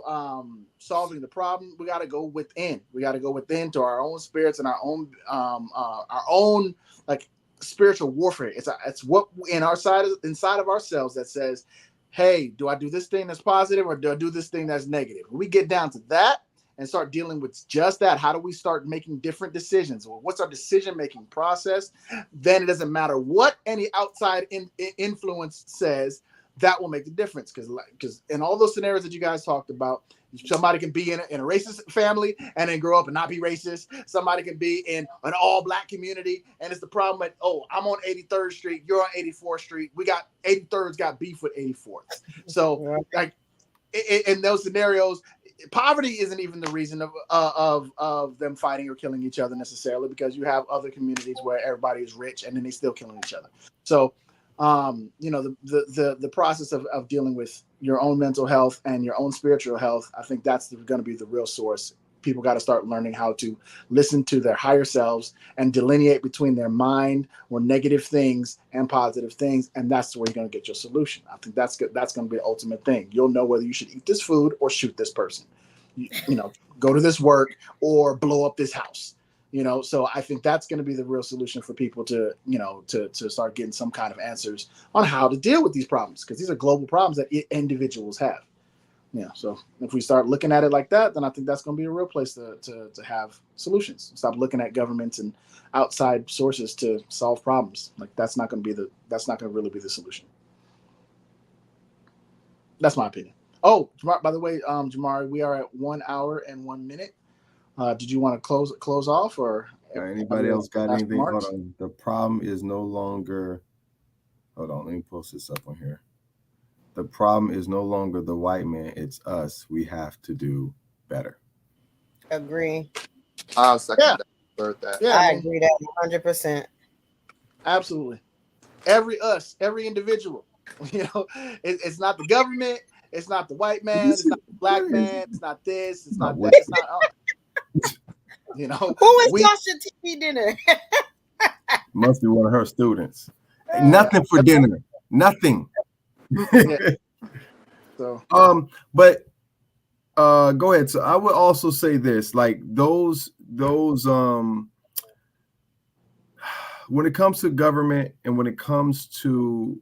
solving the problem, we got to go within. We got to go within to our own spirits and our own like spiritual warfare. It's what inside of ourselves that says, hey, do I do this thing that's positive or do I do this thing that's negative? When we get down to that and start dealing with just that, how do we start making different decisions? Well, what's our decision-making process? Then it doesn't matter what any outside influence says, that will make the difference. Because in all those scenarios that you guys talked about, somebody can be in a racist family and then grow up and not be racist. Somebody can be in an all-black community, and it's the problem that, oh, I'm on 83rd Street, you're on 84th Street. We got 83rds got beef with 84th. So, like, in those scenarios, poverty isn't even the reason of them fighting or killing each other necessarily, because you have other communities where everybody is rich and then they still killing each other. So, the process of dealing with your own mental health and your own spiritual health, I think that's going to be the real source. People got to start learning how to listen to their higher selves and delineate between their mind or negative things and positive things, and that's where you're going to get your solution. I think that's good. That's going to be the ultimate thing. You'll know whether you should eat this food or shoot this person. Go to this work or blow up this house. So I think that's going to be the real solution for people to start getting some kind of answers on how to deal with these problems, because these are global problems that individuals have. So if we start looking at it like that, then I think that's going to be a real place to have solutions. Stop looking at governments and outside sources to solve problems. Like that's not going to really be the solution. That's my opinion. Oh, by the way, Jamare, we are at 1 hour and 1 minute. Did you want to close off, or anybody else got anything? Hold on. The problem is no longer. Hold on. Let me post this up on here. The problem is no longer the white man. It's us. We have to do better. Agree. I'll second that. Yeah, I agree that 100%. Absolutely. Every individual. It's not the government. It's not the white man. It's not the black man. It's not this. It's not that. It's not. Who is Tasha TV dinner? Must be one of her students. Nothing for dinner. Nothing. Yeah. So but go ahead. So I would also say this, like those when it comes to government and when it comes to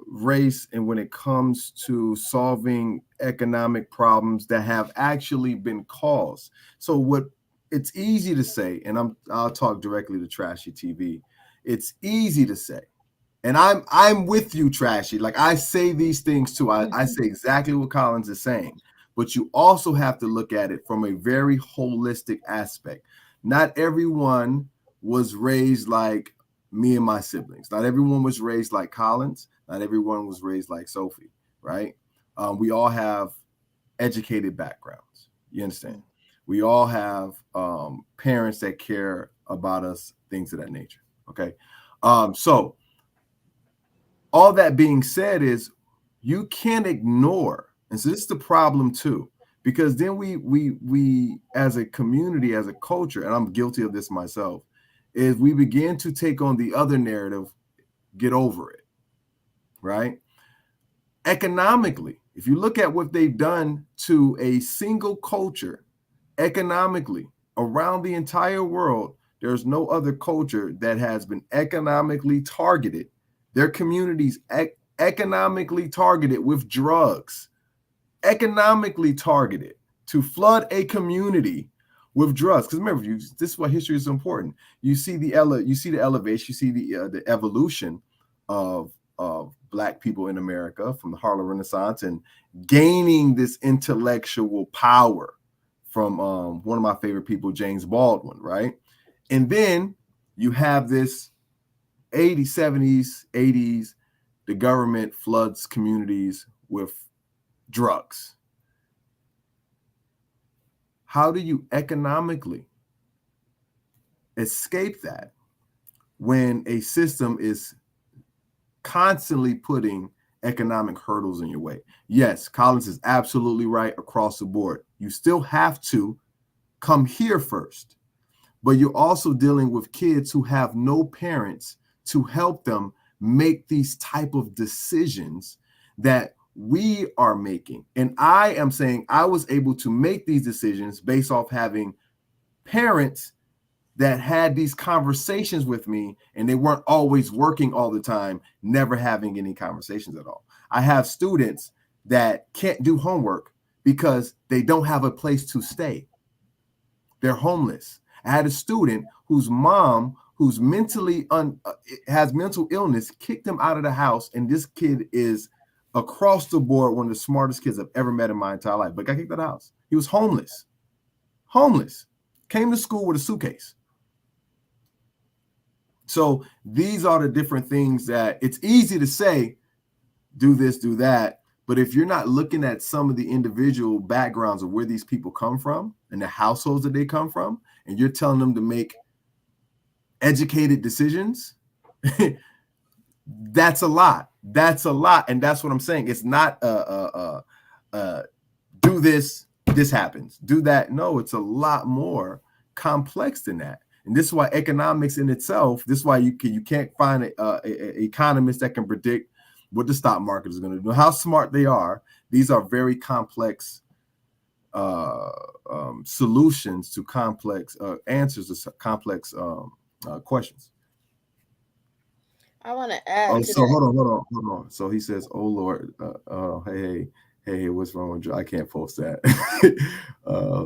race and when it comes to solving economic problems that have actually been caused. So what it's easy to say, and I'll talk directly to Trashy TV. It's easy to say, and I'm with you, Trashy. Like I say these things too. I say exactly what Collins is saying, but you also have to look at it from a very holistic aspect. Not everyone was raised like me and my siblings. Not everyone was raised like Collins. Not everyone was raised like Sophie, right? We all have educated backgrounds. You understand? We all have parents that care about us, things of that nature. Okay. So all that being said is you can't ignore, and so this is the problem too, because then we as a community, as a culture, and I'm guilty of this myself, is we begin to take on the other narrative, get over it, right? Economically, if you look at what they've done to a single culture, economically, around the entire world, there's no other culture that has been economically targeted, their communities economically targeted with drugs, economically targeted to flood a community with drugs. Because remember, this is why history is important. You see the elevation, you see the evolution of Black people in America from the Harlem Renaissance and gaining this intellectual power from one of my favorite people, James Baldwin, right? And then you have this 80s, 70s, 80s, the government floods communities with drugs. How do you economically escape that when a system is constantly putting economic hurdles in your way. Yes, Collins is absolutely right across the board. You still have to come here first, but you're also dealing with kids who have no parents to help them make these type of decisions that we are making. And I am saying I was able to make these decisions based off having parents that had these conversations with me, and they weren't always working all the time, never having any conversations at all. I have students that can't do homework because they don't have a place to stay. They're homeless. I had a student whose mom, who's mentally has mental illness, kicked him out of the house, and this kid is across the board one of the smartest kids I've ever met in my entire life, but got kicked out of the house. He was homeless. Came to school with a suitcase. So these are the different things that it's easy to say, do this, do that. But if you're not looking at some of the individual backgrounds of where these people come from and the households that they come from, and you're telling them to make educated decisions, that's a lot. That's a lot. And that's what I'm saying. It's not do this, this happens. Do that. No, it's a lot more complex than that. And this is why economics in itself, this is why you can't find an economist that can predict what the stock market is going to do, how smart they are. These are very complex solutions to complex answers to complex questions. I want to add. Oh, to so that. hold on. So he says, "Oh Lord, hey, what's wrong with you? I can't post that."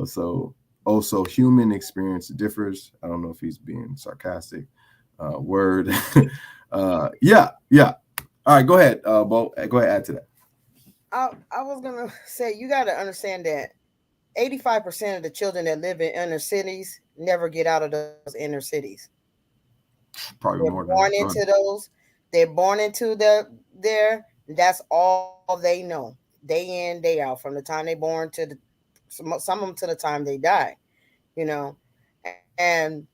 So human experience differs. I don't know if he's being sarcastic. Word. Yeah. All right, go ahead, Bo. Go ahead, add to that. I was gonna say, you got to understand that 85% of the children that live in inner cities never get out of those inner cities. Probably They're more born than into those. They're born into there. That's all they know, day in, day out, from the time they born to some of them to the time they die. You know, and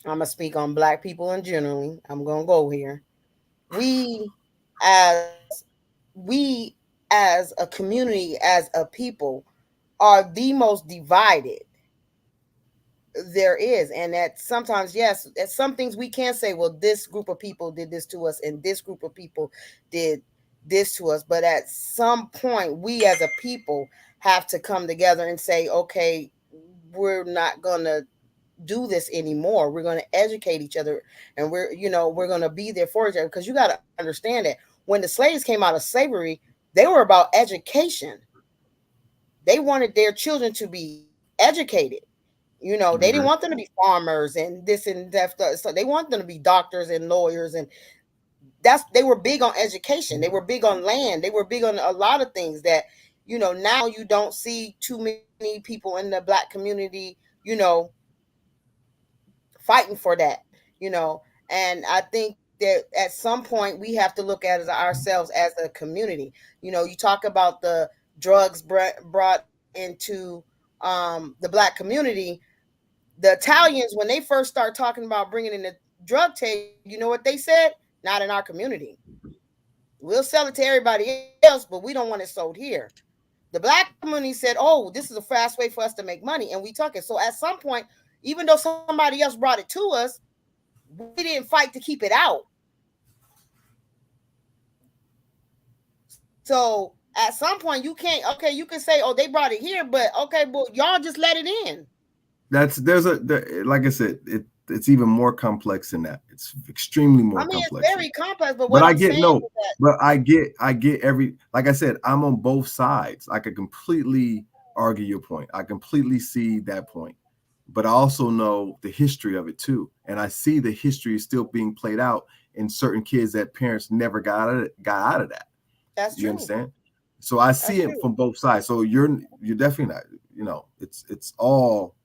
I'm gonna speak on Black people in generally. I'm gonna go here. We as we as a community, as a people, are the most divided there is. And that sometimes, yes, at some things we can say, well, this group of people did this to us and this group of people did this to us. But at some point, we as a people have to come together and say, okay, we're not gonna do this anymore. We're going to educate each other, and we're going to be there for each other. Because you got to understand that when the slaves came out of slavery, they were about education. They wanted their children to be educated. They didn't want them to be farmers and this and that. So they want them to be doctors and lawyers, and they were big on education. They were big on land. They were big on a lot of things that, now you don't see too many people in the Black community, fighting for that, and I think that at some point we have to look at ourselves as a community. You talk about the drugs brought into the Black community. The Italians, when they first start talking about bringing in the drug trade, you know what they said? Not in our community. We'll sell it to everybody else, but we don't want it sold here. The Black community said, oh, this is a fast way for us to make money, and we took it. So at some point, even though somebody else brought it to us, we didn't fight to keep it out. So at some point, you can say, oh, they brought it here, but okay, well, y'all just let it in. Like I said, it's even more complex than that. It's extremely more complex. It's very complex, but I get every, like I said, I'm on both sides. I could completely argue your point. I completely see that point. But I also know the history of it too. And I see the history is still being played out in certain kids that parents never got out of that. That's true. You understand? So I see it from both sides. So you're definitely not, it's all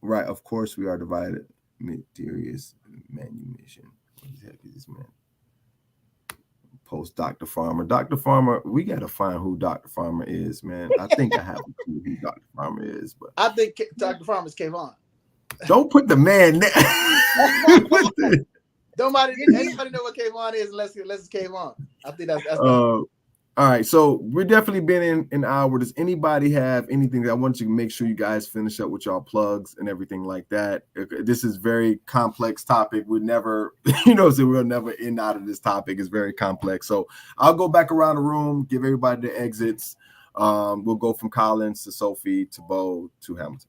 right. Of course we are divided. Mysterious manumission. What the heck is this, man? Post Dr. Farmer. Dr. Farmer, we got to find who Dr. Farmer is, man. I think I have a clue who Dr. Farmer is, but I think Dr. Farmer is Kevon. Don't put the man there. Anybody know what Kevon is unless it's Kevon. I think that's all right, so we're definitely been in an hour. Does anybody have anything that I want you to make sure you guys finish up with y'all plugs and everything like that? This is very complex topic. We never, so we'll never end out of this topic. It's very complex. So I'll go back around the room, give everybody the exits. We'll go from Collins to Sophie to Bo to Hamilton.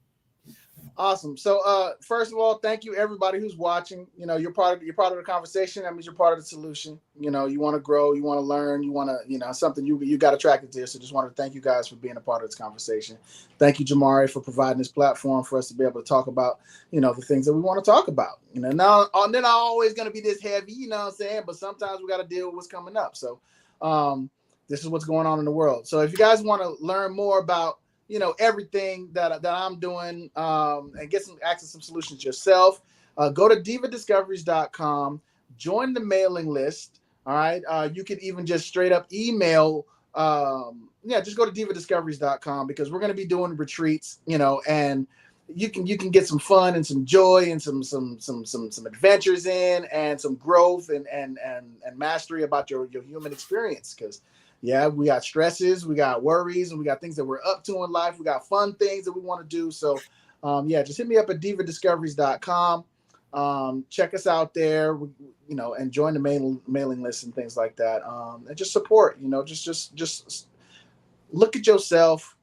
Awesome. So first of all, thank you everybody who's watching. You're part of the conversation. That means you're part of the solution. You want to grow, you want to learn, you want to, something you got attracted to. So just want to thank you guys for being a part of this conversation. Thank you, Jamare, for providing this platform for us to be able to talk about, the things that we want to talk about. Now they're not always going to be this heavy, you know what I'm saying? But sometimes we got to deal with what's coming up. So this is what's going on in the world. So if you guys want to learn more about everything that I'm doing, and get some access to some solutions yourself, go to divadiscoveries.com, join the mailing list. All right. You can even just straight up email, just go to divadiscoveries.com, because we're going to be doing retreats, and you can get some fun and some joy and some adventures in, and some growth and mastery about your human experience. Because yeah, we got stresses, we got worries, and we got things that we're up to in life. We got fun things that we want to do. So, just hit me up at divadiscoveries.com. Check us out there, and join the mailing list and things like that. And just support, just look at yourself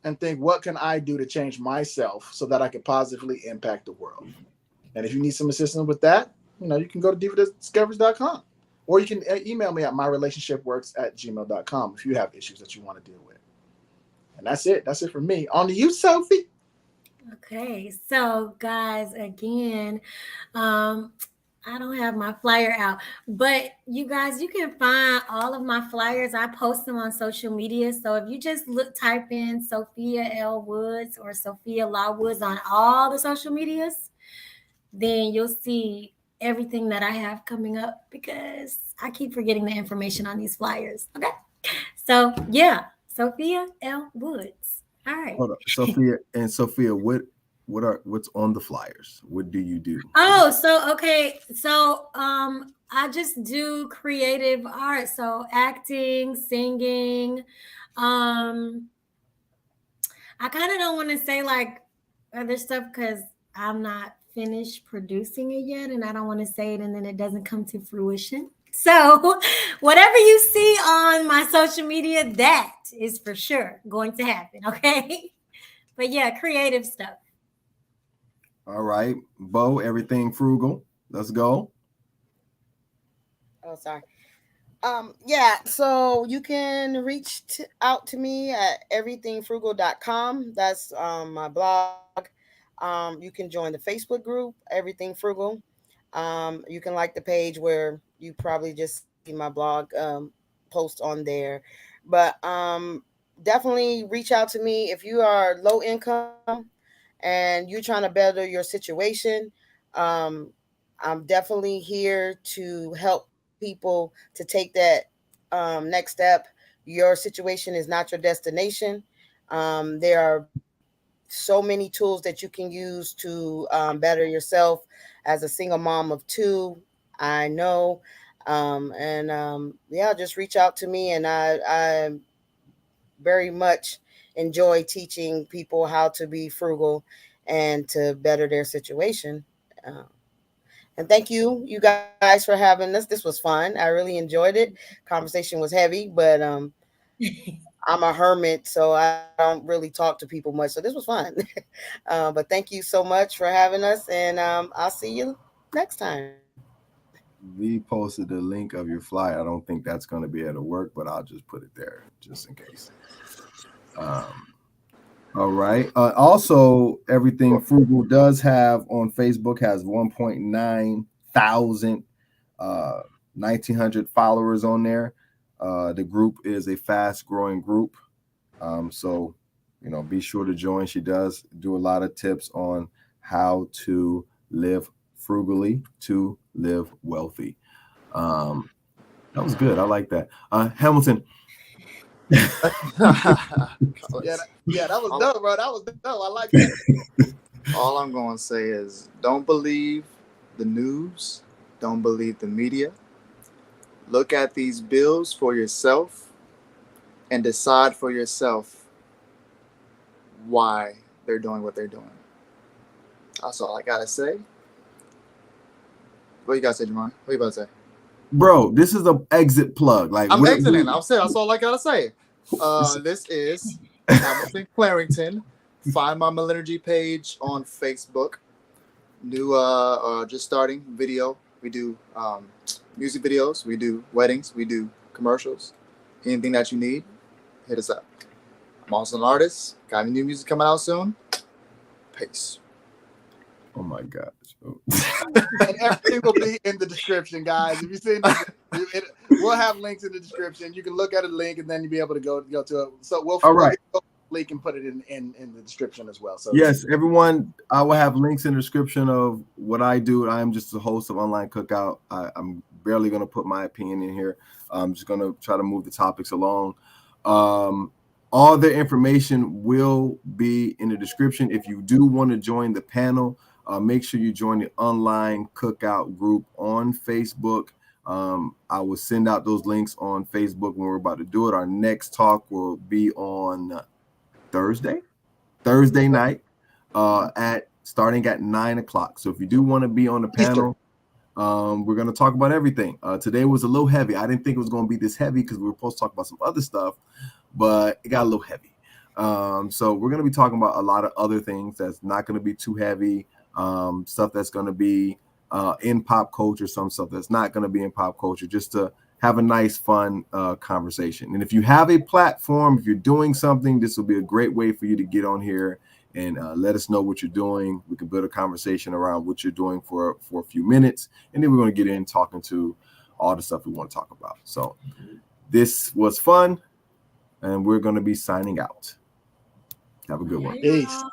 and think, what can I do to change myself so that I can positively impact the world? And if you need some assistance with that, you can go to divadiscoveries.com. Or you can email me at myrelationshipworks@gmail.com if you have issues that you want to deal with. And that's it. That's it for me. On to you, Sophie. Okay. So, guys, again, I don't have my flyer out, but you guys, you can find all of my flyers. I post them on social media. So if you just type in Sophia L. Woods or Sophia Law Woods on all the social medias, then you'll see everything that I have coming up, because I keep forgetting the information on these flyers. Okay. So yeah, Sophia L. Woods. All right. Hold on. Sophia, what's on the flyers? What do you do? Oh, so okay. So I just do creative art. So acting, singing. I kind of don't want to say like other stuff because I'm not finished producing it yet, and I don't want to say it and then it doesn't come to fruition. So whatever you see on my social media, that is for sure going to happen. Okay. But yeah, creative stuff. All right, Bo, everything frugal. Let's go. Oh, sorry. So you can reach out to me at everythingfrugal.com. That's my blog. You can join the Facebook group, Everything Frugal. You can like the page where you probably just see my blog post on there. But definitely reach out to me if you are low income and you're trying to better your situation. I'm definitely here to help people to take that next step. Your situation is not your destination. There are so many tools that you can use to better yourself as a single mom of two. I know. Just reach out to me, and I very much enjoy teaching people how to be frugal and to better their situation. And thank you guys for having this. This was fun. I really enjoyed it. Conversation was heavy, but I'm a hermit, so I don't really talk to people much. So this was fun. But thank you so much for having us, and I'll see you next time. We posted the link of your flyer. I don't think that's going to be able to work, but I'll just put it there just in case. All right. Also, Everything Frugal does have on Facebook, has 1.9 thousand, 1,900 followers on there. The group is a fast growing group. So, be sure to join. She does do a lot of tips on how to live frugally to live wealthy. That was good. I like that. Hamilton. Yeah, that was dope, bro. That was dope. I like that. All I'm going to say is don't believe the news. Don't believe the media. Look at these bills for yourself and decide for yourself why they're doing what they're doing. That's all I got to say. What you got to say, Jamar? What you about to say? Bro, this is an exit plug. Like I'm exiting. I'm saying that's all I got to say. This is Hamilton Clarington. Find my Millenergy page on Facebook. New, just starting video. We do music videos. We do weddings. We do commercials. Anything that you need, hit us up. I'm also an artist. Got any new music coming out soon. Peace. Oh my gosh. And everything will be in the description, guys. If you see we'll have links in the description. You can look at a link and then you'll be able to go to it. So we'll get the link and put it in the description as well. So yes, everyone, I will have links in the description of what I do. I am just the host of Online Cookout. I'm barely going to put my opinion in here. I'm just going to try to move the topics along. All the information will be in the description. If you do want to join the panel, make sure you join the Online Cookout group on Facebook. I will send out those links on Facebook when we're about to do it. Our next talk will be on Thursday night starting at 9:00. So if you do want to be on the panel, we're going to talk about everything. Today was a little heavy. I didn't think it was going to be this heavy because we were supposed to talk about some other stuff, but it got a little heavy. So we're going to be talking about a lot of other things that's not going to be too heavy, stuff that's going to be in pop culture, some stuff that's not going to be in pop culture, just to have a nice, fun conversation. And if you have a platform, if you're doing something, this will be a great way for you to get on here and let us know what you're doing. We can build a conversation around what you're doing for a few minutes. And then we're going to get in talking to all the stuff we want to talk about. So this was fun, and we're going to be signing out. Have a good one. Peace.